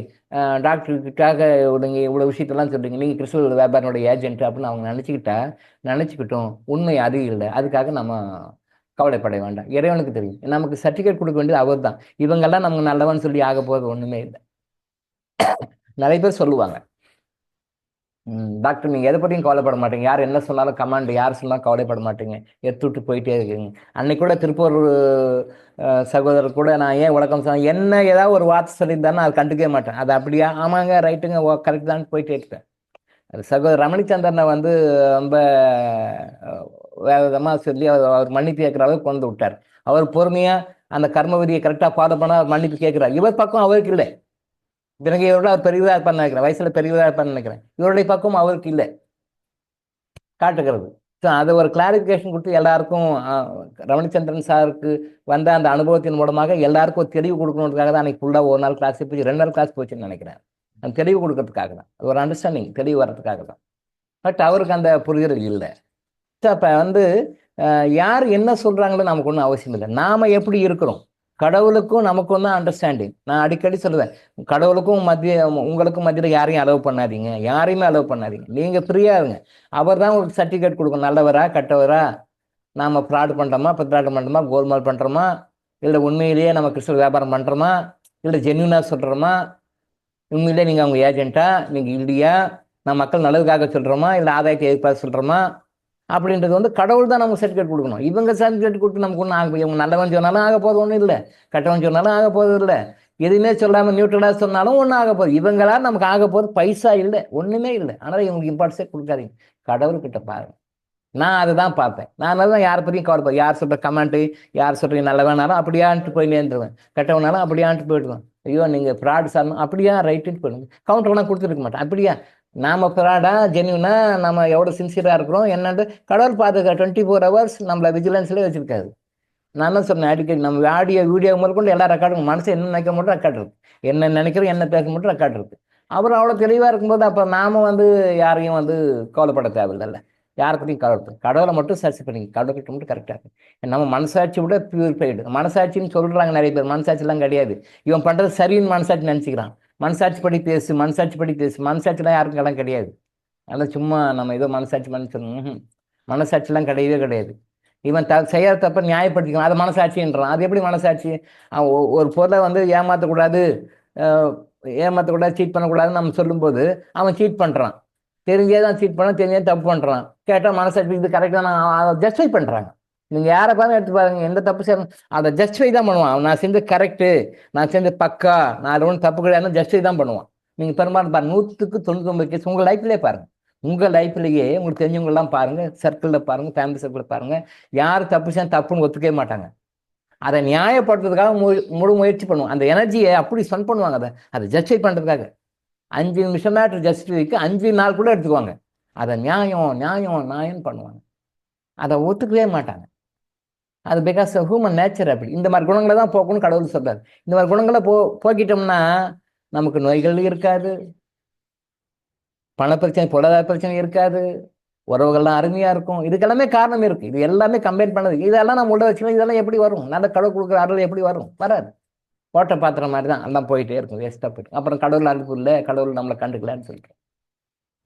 டாக்டருக்காக நீங்கள் இவ்வளோ விஷயத்தெல்லாம் சொல்கிறீங்க, நீங்கள் கிறிஸ்டல் வியாபாரியோட ஏஜென்ட் அப்படின்னு அவங்க நினச்சிக்கிட்டோம். உண்மை அது இல்லை. அதுக்காக நம்ம கவலைப்பட வேண்டாம். இறைவனுக்கு தெரியும், நமக்கு சர்டிஃபிகேட் கொடுக்க வேண்டியது அவர் தான். இவங்கெல்லாம் நமக்கு நல்லவன்னு சொல்லி ஆக போகிறது ஒன்றுமே இல்லை. நிறைய பேர் சொல்லுவாங்க, டாக்டர் நீங்கள் எதை பற்றியும் கவலைப்பட மாட்டீங்க, யார் என்ன சொன்னாலும் கமாண்ட், யார் சொன்னாலும் கவலைப்பட மாட்டீங்க, எடுத்துவிட்டு போயிட்டே இருக்கீங்க. அன்னைக்கு கூட திருப்பூர் சகோதரர் கூட நான் ஏன் விளக்கம் சொன்னேன், என்ன ஏதாவது ஒரு வார்த்தை சொல்லியிருந்தாருன்னா அது கண்டுக்கவே மாட்டேன். அது அப்படியா, ஆமாங்க, ரைட்டுங்க, கரெக்ட் தான் போயிட்டே இருக்கேன். அது சகோதரர் ரமணிச்சந்திரனை ரொம்ப வேற விதமாக சொல்லி அவர் மன்னிப்பு கேட்குற அளவுக்கு கொண்டு விட்டார். அவர் பொறுமையாக அந்த கர்ம விதியை கரெக்டாக ஃபாலோ பண்ண அவர் மன்னிப்பு கேட்குறார். இவர் பக்கம் அவருக்கு இல்லை. பிறகு இவரோட அவர் பெரியவராக இருப்பான்னு நினைக்கிறேன், வயசில் பெரியவராக இருப்பான்னு நினைக்கிறேன். இவருடைய பக்கம் அவருக்கு இல்லை காட்டுகிறது. ஸோ அதை ஒரு கிளாரிஃபிகேஷன் கொடுத்து எல்லாருக்கும், ரமணிச்சந்திரன் சாருக்கு வந்த அந்த அனுபவத்தின் மூலமாக எல்லாருக்கும் ஒரு தெளிவு கொடுக்கணுன்றதுக்காக தான் அன்னைக்கு ஃபுல்லாக ஒரு நாள் கிளாஸ் போச்சு, 2 நாள் கிளாஸ் போச்சுன்னு நினைக்கிறேன். அந்த தெளிவு கொடுக்கறதுக்காக தான், அது ஒரு அண்டர்ஸ்டாண்டிங், தெளிவு வர்றதுக்காக தான். பட் அவருக்கு அந்த புரிதல் இல்லை. ஸோ அப்போ யார் என்ன சொல்கிறாங்களோ நமக்கு ஒன்றும் அவசியம் இல்லை. நாம் எப்படி இருக்கிறோம், கடவுளுக்கும் நமக்கும் தான் அண்டர்ஸ்டாண்டிங். நான் அடிக்கடி சொல்லுவேன், கடவுளுக்கும் உங்களுக்கும் மத்தியில் யாரையும் அலோவ் பண்ணாதீங்க, யாரையுமே அலோவ் பண்ணாதீங்க. நீங்கள் ஃப்ரீயாக இருங்க. அவர் தான் உங்களுக்கு சர்டிஃபிகேட் கொடுக்கணும், நல்லவரா கெட்டவரா, நாம் ஃப்ராட் பண்ணுறோமா, பத்திராட்டம் பண்ணுறோமா, கோல்மால் பண்ணுறோமா, இல்லை உண்மையிலேயே நம்ம கிறிஸ்டல் வியாபாரம் பண்ணுறோமா, இல்லை ஜென்யூனாக சொல்கிறோமா, உண்மையிலே நீங்கள் அவங்க ஏஜென்ட்டா, நீங்கள் இல்லையா, நான் மக்கள் நல்லதுக்காக சொல்கிறோமா, இல்லை ஆதாயத்தை எதிர்பார்த்து சொல்கிறோமா அப்படின்றது கடவுள் தான் நமக்கு சர்டிஃபிகேட் கொடுக்கணும். இவங்க சர்டிஃபிகேட் கொடுத்து நமக்கு ஒன்றும் ஆக, இவங்க நல்லவன் சொன்னாலும் ஆக போகிறது ஒன்றும் இல்லை, கெட்டவன் சொன்னாலும் ஆக போகிறது இல்லை, எதுவுமே சொல்லாமல் நியூட்ரலாக சொன்னாலும் ஒன்றும் ஆக போகுது. இவங்களால் நமக்கு ஆக போகிறது பைசா இல்லை, ஒன்றுமே இல்லை. ஆனால் இவங்களுக்கு இம்பார்ட்டன்ஸே கொடுக்காதீங்க. கடவுள்கிட்ட பாருங்க. நான் அதுதான் பார்ப்பேன். நான் தான் யாரை பற்றியும் கவலைப்பேன். யார் சொல்கிற கமெண்ட்டு, யார் சொல்கிற நல்லவனாலும் அப்படியான்ட்டு போய் நேர்ந்துருவேன், கெட்டவனாலும் அப்படியான்ட்டு போயிடுவேன். ஐயோ நீங்கள் ஃப்ராட் சார் அப்படியா ரைட்டுன்னு போயிடுவேன். கவுண்டர் வேணால் கொடுத்துருக்க மாட்டேன். அப்படியா நாம் ஃப்ராடா ஜென்யூனா நம்ம எவ்வளோ சின்சியராக இருக்கிறோம் என்னன்ட்டு கடவுள் பார்த்துக்க 24 hours நம்மளை விஜிலன்ஸ்லேயே வச்சுருக்காது. நான் தான் சொன்னேன் அடிக்கடி, நம்ம ஆடியோ வீடியோ முதற்கொண்டு எல்லா ரெக்கார்டும் மனசு என்ன நினைக்க மட்டும் ரெக்கார்ட் இருக்கு, என்ன நினைக்கிறோம் என்ன பேச மட்டும் ரெக்கார்ட் இருக்கு. அவர் அவ்வளோ தெளிவாக இருக்கும்போது அப்போ நாம யாரையும் கவலைப்பட தேவையில்லை. யாரை பற்றியும் கடவுளை மட்டும் சர்ச் பண்ணி கடவுள்கிட்ட மட்டும் கரெக்டாக இருக்கு. நம்ம மனசாட்சி விட பியூரிஃபைடு. மனசாட்சின்னு சொல்கிறாங்க நிறைய பேர், மனசாட்சிலாம் கிடையாது. இவன் பண்ணுறது சரின்னு மனசாட்சி நினச்சிக்கிறான். மனசாட்சி படி பேசு, மனசாட்சி படி பேசு. மனசாட்சிலாம் யாருக்கும் இடம் கிடையாது. அதனால் சும்மா நம்ம ஏதோ மனசாட்சி சொல்லணும், மனசாட்சிலாம் கிடையவே கிடையாது. இவன் செய்யற தப்ப நியாயப்படுத்திக்கலாம், அது மனசாட்சின்றான். அது எப்படி மனசாட்சி? ஒரு பொருளை ஏமாற்றக்கூடாது, சீட் பண்ணக்கூடாதுன்னு நம்ம சொல்லும்போது அவன் சீட் பண்ணுறான். தெரிஞ்சே தான் சீட் பண்ண, தெரிஞ்சே தப்பு பண்ணுறான். கேட்டால் மனசாட்சி இது கரெக்டாக அதை ஜஸ்டிஃபை பண்ணுறாங்க. நீங்கள் யாரை பாருங்க எடுத்து பாருங்க, எந்த தப்பு செய்யணும் அதை ஜஸ்டிஃபை தான் பண்ணுவான். நான் செஞ்சது கரெக்டு, நான் செஞ்சது பக்கா, நான் அது ஒன்றும் தப்பு கிடையாதுன்னு ஜஸ்டிஃபை தான் பண்ணுவான். நீங்கள் பெரும்பாலும் பாருங்க 100% கேஸ் உங்கள் லைஃப்லேயே பாருங்கள். உங்கள் லைஃப்லேயே உங்களுக்கு தெரிஞ்சவங்கெல்லாம் பாருங்கள், சர்க்கிளில் பாருங்கள், ஃபேமிலி சர்க்கிளில் பாருங்கள், யார் தப்பு செய்ய தப்புன்னு ஒத்துக்கவே மாட்டாங்க. அதை நியாயப்படுத்துறதுக்காக முழு முயற்சி பண்ணுவோம். அந்த எனர்ஜியை அப்படி ஸ்பெண்ட் பண்ணுவாங்க. அதை ஜஸ்டிஃபை பண்ணுறதுக்காக 5 நிமிஷம் மேட்ரு ஜஸ்டிஃபைக்கு 5 நாள் கூட எடுத்துக்குவாங்க. அதை நியாயம் நியாயம் நியாயம்னு பண்ணுவாங்க. அதை ஒத்துக்கவே மாட்டாங்க. அது பிகாஸ் ஹியூமன் நேச்சர் அப்படி. இந்த மாதிரி குணங்களை தான் போக்கணும்னு கடவுள் சொல்றாரு. இந்த மாதிரி குணங்களை போக்கிட்டோம்னா நமக்கு நோய்கள் இருக்காது, பண பிரச்சனை பொருளாதார பிரச்சனை இருக்காது, உறவுகள்லாம் அருமையா இருக்கும். இதுக்கெல்லாமே காரணம் இருக்கு. இது எல்லாமே கம்பைன் பண்ணது. இதெல்லாம் நம்ம உள்ள வச்சுக்கணும். இதெல்லாம் எப்படி வரும்? நல்ல கடவுள் கொடுக்குற அருள் எப்படி வரும்? வராது. ஓட்ட பாத்திரம் மாதிரி தான் எல்லாம் போயிட்டே இருக்கும், வேஸ்ட்டாக போயிட்டு. அப்புறம் கடவுள் அனுப்பு இல்லை, கடவுள் நம்மளை கண்டுக்கலான்னு சொல்லிட்டு.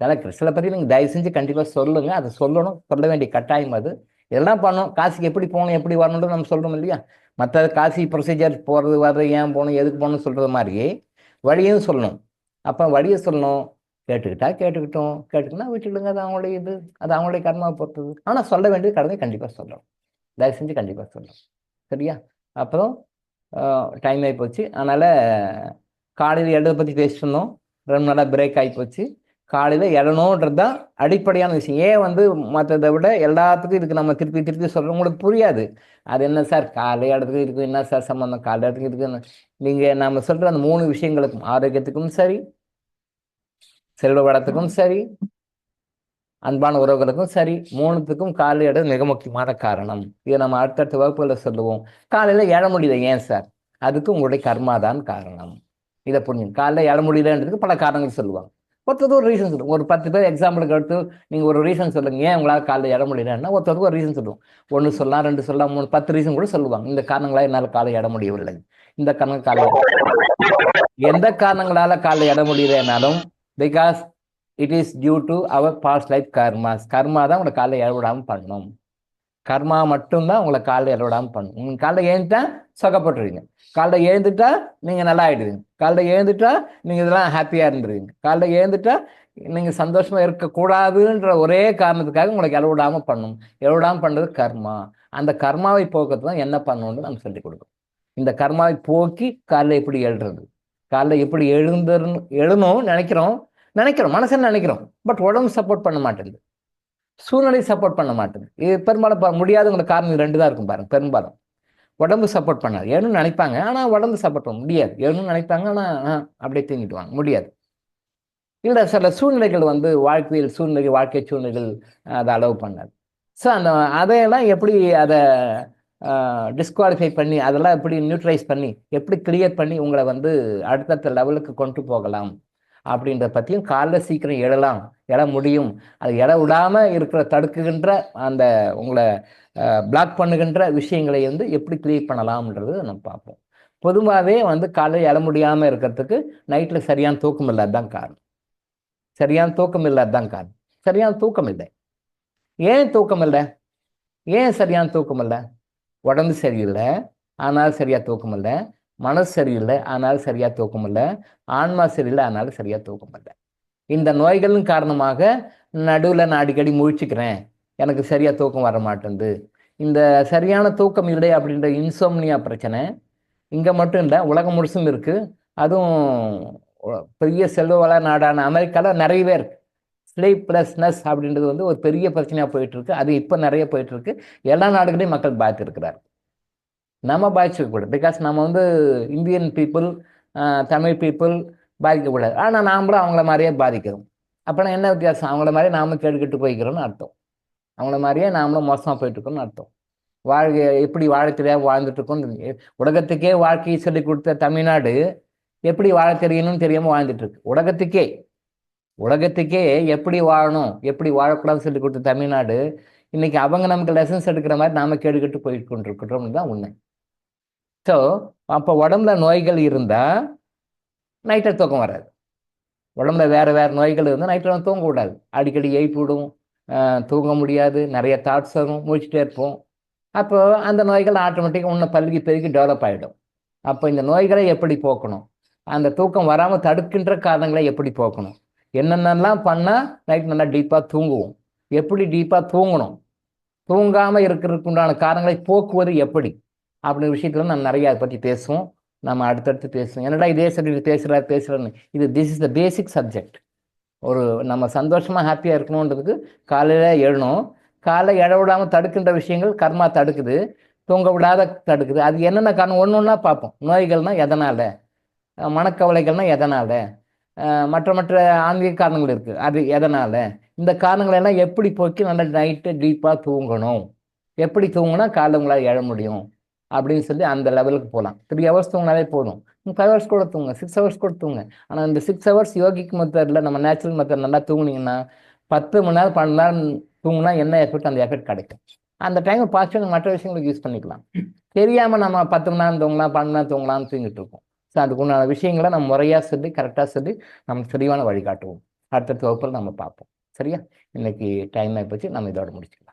அதனால் கிறிஸ்தலை பற்றி நீங்கள் தயவு செஞ்சு கண்டிப்பாக சொல்லுங்கள். அதை சொல்லணும், சொல்ல வேண்டிய கட்டாயம் அது. இதெல்லாம் பண்ணணும். காசுக்கு எப்படி போகணும், எப்படி வரணுன்றது நம்ம சொல்கிறோம் இல்லையா? மற்ற காசி ப்ரொசீஜர் போகிறது வர்றது, ஏன் போகணும், எதுக்கு போகணும்னு சொல்கிறது மாதிரி வழியும் சொல்லணும். அப்போ வழியை சொல்லணும். கேட்டுக்கிட்டோம், கேட்டுக்கிட்டா விட்டுடுங்க, அது அவங்களுடைய இது, அது அவங்களுடைய கர்மாவை பொறுத்தது. ஆனால் சொல்ல வேண்டியது கடமை கண்டிப்பாக சொல்லணும். தயவு செஞ்சு கண்டிப்பாக சொல்லணும். சரியா? அப்புறம் டைம் ஆகி போச்சு. அதனால் காலையில் எடை பற்றி பேசிட்டு இருந்தோம், 2 நாளாக பிரேக் ஆகி போச்சு. காலையில் எழணுன்றது தான் அடிப்படையான விஷயம். ஏன் மற்றதை விட எல்லாத்துக்கும் இதுக்கு நம்ம திருப்பி திருப்பி சொல்கிறோம், உங்களுக்கு புரியாது. அது என்ன சார் காலை இடத்துக்கு இதுக்கு என்ன சார் சம்மந்தம், காலை இடத்துக்கு இதுக்கு நீங்கள் நம்ம சொல்கிற அந்த 3 விஷயங்களுக்கும், ஆரோக்கியத்துக்கும் சரி, செல்வ வளத்துக்கும் சரி, அன்பான உறவுகளுக்கும் சரி, 3த்துக்கும் காலை இடம் மிக முக்கியமான காரணம். இதை நம்ம அடுத்தடுத்த வகுப்புகளில் சொல்லுவோம். காலையில் எழ முடியல ஏன் சார்? அதுக்கு உங்களுடைய கர்மாதான் காரணம். இதை புரிஞ்சுங்க. காலையில் எழ முடியலன்றதுக்கு பல காரணங்கள் சொல்லுவாங்க. ஒருத்தருக்கு ஒரு ரீசன் சொல்லுவோம். ஒரு 10 பேர் எக்ஸாம்பிளுக்கு எடுத்து நீங்கள் ஒரு ரீசன் சொல்லுங்க, ஏன் உங்களால் காலையில் எழ முடியலன்னா ஒருத்தருக்கு ஒரு ரீசன் சொல்லுவோம். 1 சொல்லலாம், 2 சொல்லலாம், 3, 10 ரீசன் கூட சொல்லுவாங்க. இந்த காரணங்களால் என்னால் காலை எழ முடியவில்லை, இந்த காரணம் காலை எந்த காரணங்களால காலை எழ முடியலனாலும் because it is due to our past life karmas. கர்மா தான் உங்களை காலைல எழவிடாமல் பண்ணணும். கர்மா மட்டும்தான் உங்களை காலைல எழவிடாமல் பண்ணணும். நீங்கள் காலைல எழுந்துட்டா சொகப்பட்டுருவீங்க, காலைல எழுந்துட்டா நீங்கள் நல்லா ஆகிடுவீங்க, காலைல எழுந்துட்டா நீங்கள் இதெல்லாம் ஹாப்பியாக இருந்துருவீங்க, காலைல எழுந்துட்டா நீங்கள் சந்தோஷமாக இருக்கக்கூடாதுன்ற ஒரே காரணத்துக்காக உங்களுக்கு எழவிடாமல் பண்ணணும். எழவிடாமல் பண்ணுறது கர்மா. அந்த கர்மாவை போக்குறது தான் என்ன பண்ணணும்னு நம்ம சொல்லிக் கொடுக்கணும். இந்த கர்மாவை போக்கி காலைல எப்படி எழுறது, காலைல எப்படி எழுணும் நினைக்கிறோம், மனசுன்னு நினைக்கிறோம். பட் உடம்பு சப்போர்ட் பண்ண மாட்டேங்குது, சூழ்நிலை சப்போர்ட் பண்ண மாட்டேங்குது. இது பெரும்பாலும் முடியாதுங்கிற காரணம் 2 தான் இருக்கும் பாருங்க. பெரும்பாலும் உடம்பு சப்போர்ட் பண்ணாது. ஏன்னு நினைப்பாங்க, ஆனால் உடம்பு சப்போர்ட் பண்ண முடியாது. ஏன்னு நினைப்பாங்க, ஆனால் அப்படியே தூங்கிட்டுவாங்க, முடியாது. இல்லை சில சூழ்நிலைகள் வாழ்க்கையில் சூழ்நிலை, வாழ்க்கை சூழ்நிலைகள் அதை அலோவ் பண்ணாது. ஸோ அதையெல்லாம் எப்படி அதை டிஸ்குவாலிஃபை பண்ணி, அதெல்லாம் எப்படி நியூட்ரலைஸ் பண்ணி, எப்படி கிளியர் பண்ணி உங்களை அடுத்தடுத்த லெவலுக்கு கொண்டு போகலாம் அப்படின்றத பற்றியும், காலைல சீக்கிரம் எழ முடியும், அது எழ விடாமல் இருக்கிற தடுக்குகின்ற அந்த உங்களை பிளாக் பண்ணுகின்ற விஷயங்களை எப்படி கிளியர் பண்ணலாம்ன்றது நம்ம பார்ப்போம். பொதுவாகவே காலையில் எழ முடியாமல் இருக்கிறதுக்கு நைட்டில் சரியான தூக்கம் இல்லாததான் காரணம். சரியான தூக்கம் இல்லை. ஏன் தூக்கம் இல்லை? ஏன் சரியான தூக்கம் இல்லை? உடம்பு சரியில்லை, ஆனால் சரியா தூக்கம் இல்லை. மனசு சரியில்லை, ஆனாலும் சரியா தூக்கம் இல்லை. ஆன்மா சரியில்லை, ஆனாலும் சரியா தூக்கம் இல்லை. இந்த நோய்களின் காரணமாக நடுவில் நான் அடிக்கடி முழிச்சுக்கிறேன், எனக்கு சரியா தூக்கம் வர மாட்டேங்குது. இந்த சரியான தூக்கம் இல்லை அப்படின்ற இன்சோம்னியா பிரச்சனை இங்கே மட்டும் இல்லை, உலகம் முழுசும் இருக்குது. அதுவும் பெரிய செல்வ வள நாடான அமெரிக்காவில் நிறையவே இருக்கு. ஸ்லீப்லெஸ்னஸ் அப்படின்றது வந்து ஒரு பெரிய பிரச்சனையாக போயிட்டு இருக்கு. அது இப்போ நிறைய போயிட்டு இருக்கு. எல்லா நாடுகளையும் மக்கள் பாதித்திருக்கிறார். நம்ம பாதிச்சிருக்கக்கூடாது. பிகாஸ் நம்ம வந்து இந்தியன் பீப்புள், தமிழ் பீப்புள் பாதிக்கக்கூடாது. ஆனால் நாமளும் அவங்கள மாதிரியே பாதிக்கிறோம். அப்போனா என்ன வித்தியாசம்? அவங்கள மாதிரியே நாமளும் கேட்டுக்கிட்டு போய்க்கிறோம்னு அர்த்தம். அவங்கள மாதிரியே நாமளும் மோசமாக போயிட்டு இருக்கோம்னு அர்த்தம். வாழ்க்கை எப்படி வாழ தெரியாம வாழ்ந்துட்டு இருக்கோம். உலகத்துக்கே வாழ்க்கையை சொல்லி கொடுத்த தமிழ்நாடு எப்படி வாழ தெரியணும்னு தெரியாம வாழ்ந்துட்டு இருக்கு. உலகத்துக்கே எப்படி வாழணும், எப்படி வாழக்கூடாதுன்னு சொல்லி கொடுத்த தமிழ்நாடு இன்னைக்கு அவங்க நமக்கு லெசன்ஸ் எடுக்கிற மாதிரி நாம கேட்டுக்கிட்டு போயிட்டு கொண்டிருக்கிறோம்னு தான் உண்மை. ஸோ அப்போ உடம்புல நோய்கள் இருந்தா நைட்டில் தூக்கம் வராது. உடம்புல வேற வேற நோய்கள் இருந்தால் நைட்டில் தூங்கக்கூடாது. அடிக்கடி எய்ட் விடும், தூங்க முடியாது, நிறைய தாட்ஸ் வரும், முழிச்சிட்டே இருப்போம். அப்போ அந்த நோய்கள் ஆட்டோமேட்டிக்காக இன்னும் பல்கி பெருகி டெவலப் ஆகிடும். அப்போ இந்த நோய்களை எப்படி போக்கணும், அந்த தூக்கம் வராமல் தடுக்கின்ற காரணங்களை எப்படி போக்கணும், என்னென்னலாம் பண்ணால் நைட் நல்லா டீப்பாக தூங்குவோம், எப்படி டீப்பாக தூங்கணும், தூங்காமல் இருக்கிறதுக்கு உண்டான காரணங்களை போக்குவது எப்படி அப்படின்ற விஷயத்துல நம்ம நிறைய அதை பற்றி பேசுவோம். நம்ம அடுத்தடுத்து பேசுவோம். என்னடா இதே சப்ஜெக்ட் பேசுகிறேன்னு இது this is the basic subject. ஒரு நம்ம சந்தோஷமாக ஹாப்பியாக இருக்கணுன்றதுக்கு காலையில் எழணும். காலை எழ விடாமல் தடுக்கின்ற விஷயங்கள் கர்மா தடுக்குது, தூங்க விடாத தடுக்குது. அது என்னென்ன காரணம் ஒன்று ஒன்றா பார்ப்போம். நோய்கள்னால் எதனால், மனக்கவலைகள்னால் எதனால், மற்ற ஆன்மீக காரணங்கள் இருக்குது, அது எதனால், இந்த காரணங்களெல்லாம் எப்படி போக்கி நல்லா நைட்டு டீப்பாக தூங்கணும், எப்படி தூங்கினா காலை உங்களால் எழ முடியும் அப்படின்னு சொல்லி அந்த லெவலுக்கு போகலாம். 3 ஹவர்ஸ் தூங்கினாலே போதும். 5 ஹவர்ஸ் கூட தூங்க, 6 ஹவர்ஸ் கூட தூங்க. ஆனால் இந்த 6 ஹவர்ஸ் யோகிக் மெத்தடில், நம்ம நேச்சுரல் மெத்தட் நல்லா தூங்குனீங்கன்னா 10 மணி நேரம் 12 நேரம் தூங்கினா என்ன எஃபெக்ட், அந்த எஃபெக்ட் கிடைக்கும். அந்த டைம் பாசிட்டிவ் மற்ற விஷயங்களுக்கு யூஸ் பண்ணிக்கலாம். தெரியாமல் நம்ம 10 மணி நேரம் தூங்கலாம், 12 மணி நேரம் தூங்கலாம்னு தூங்கிட்டு இருக்கோம். ஸோ அதுக்குண்டான விஷயங்களை நம்ம முறையாக சொல்லி கரெக்டாக சொல்லி நம்ம தெளிவான வழிகாட்டுவோம். அடுத்த வகுப்பில் நம்ம பார்ப்போம். சரியா? இன்னைக்கு டைம் ஆகிப்போச்சு, நம்ம இதோட முடிச்சுக்கலாம்.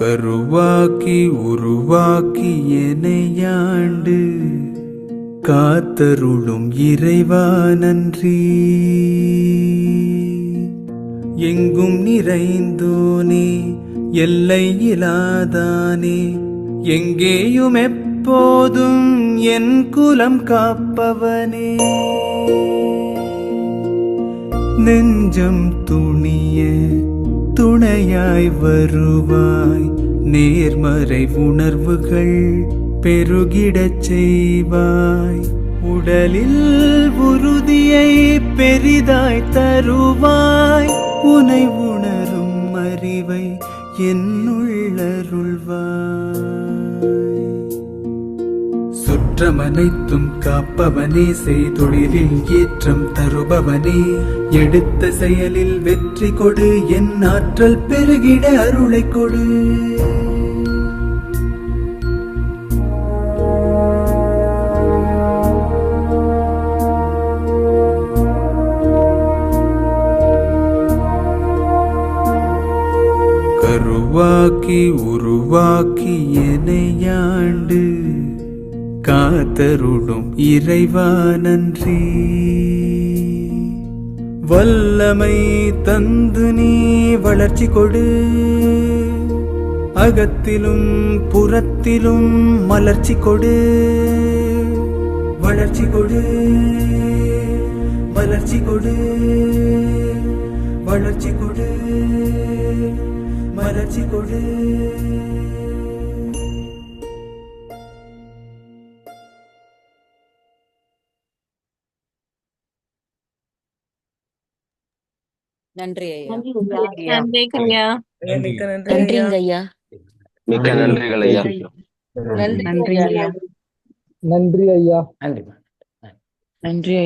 கருவாக்கி உருவாக்கி எனையாண்டு காத்தருளும் இறைவா நன்றி. எங்கும் நிறைந்தோனே, எல்லை இலாதானே, எங்கேயும் எப்போதும் என் குலம் காப்பவனே. நெஞ்சம் துணிய துணையாய் வருவாய், நேர்மறை உணர்வுகள் பெருகிடச் செய்வாய். உடலில் உறுதியை பெரிதாய் தருவாய், உனை உணரும் அறிவை என்னுள்ளருள்வாய். சுற்றமனைத்தும் காப்பவனே, செய்தொழிலில் ஏற்றம் தருபவனே, எடுத்த செயலில் வெற்றி கொடு, என் ஆற்றல் பெருகிட அருளை கொடு. கருவாக்கி உருவாக்கி எனையாண்டு காத்தருளும் இறைவா நன்றி. வல்லமை தந்து நீ வளர்ச்சி கொடு, அகத்திலும் புறத்திலும் மலர்ச்சி கொடு. வளர்ச்சி கொடு, வளர்ச்சி கொடு, வளர்ச்சி கொடு, மலர்ச்சி கொடு. நன்றி ஐயா. நன்றிங்க ஐயா. நன்றிங்க ஐயா. மிக்க நன்றிகள் ஐயா. நன்றி நன்றி ஐயா. ஐயா. நன்றி ஐயா. நன்றி. நன்றி ஐயா.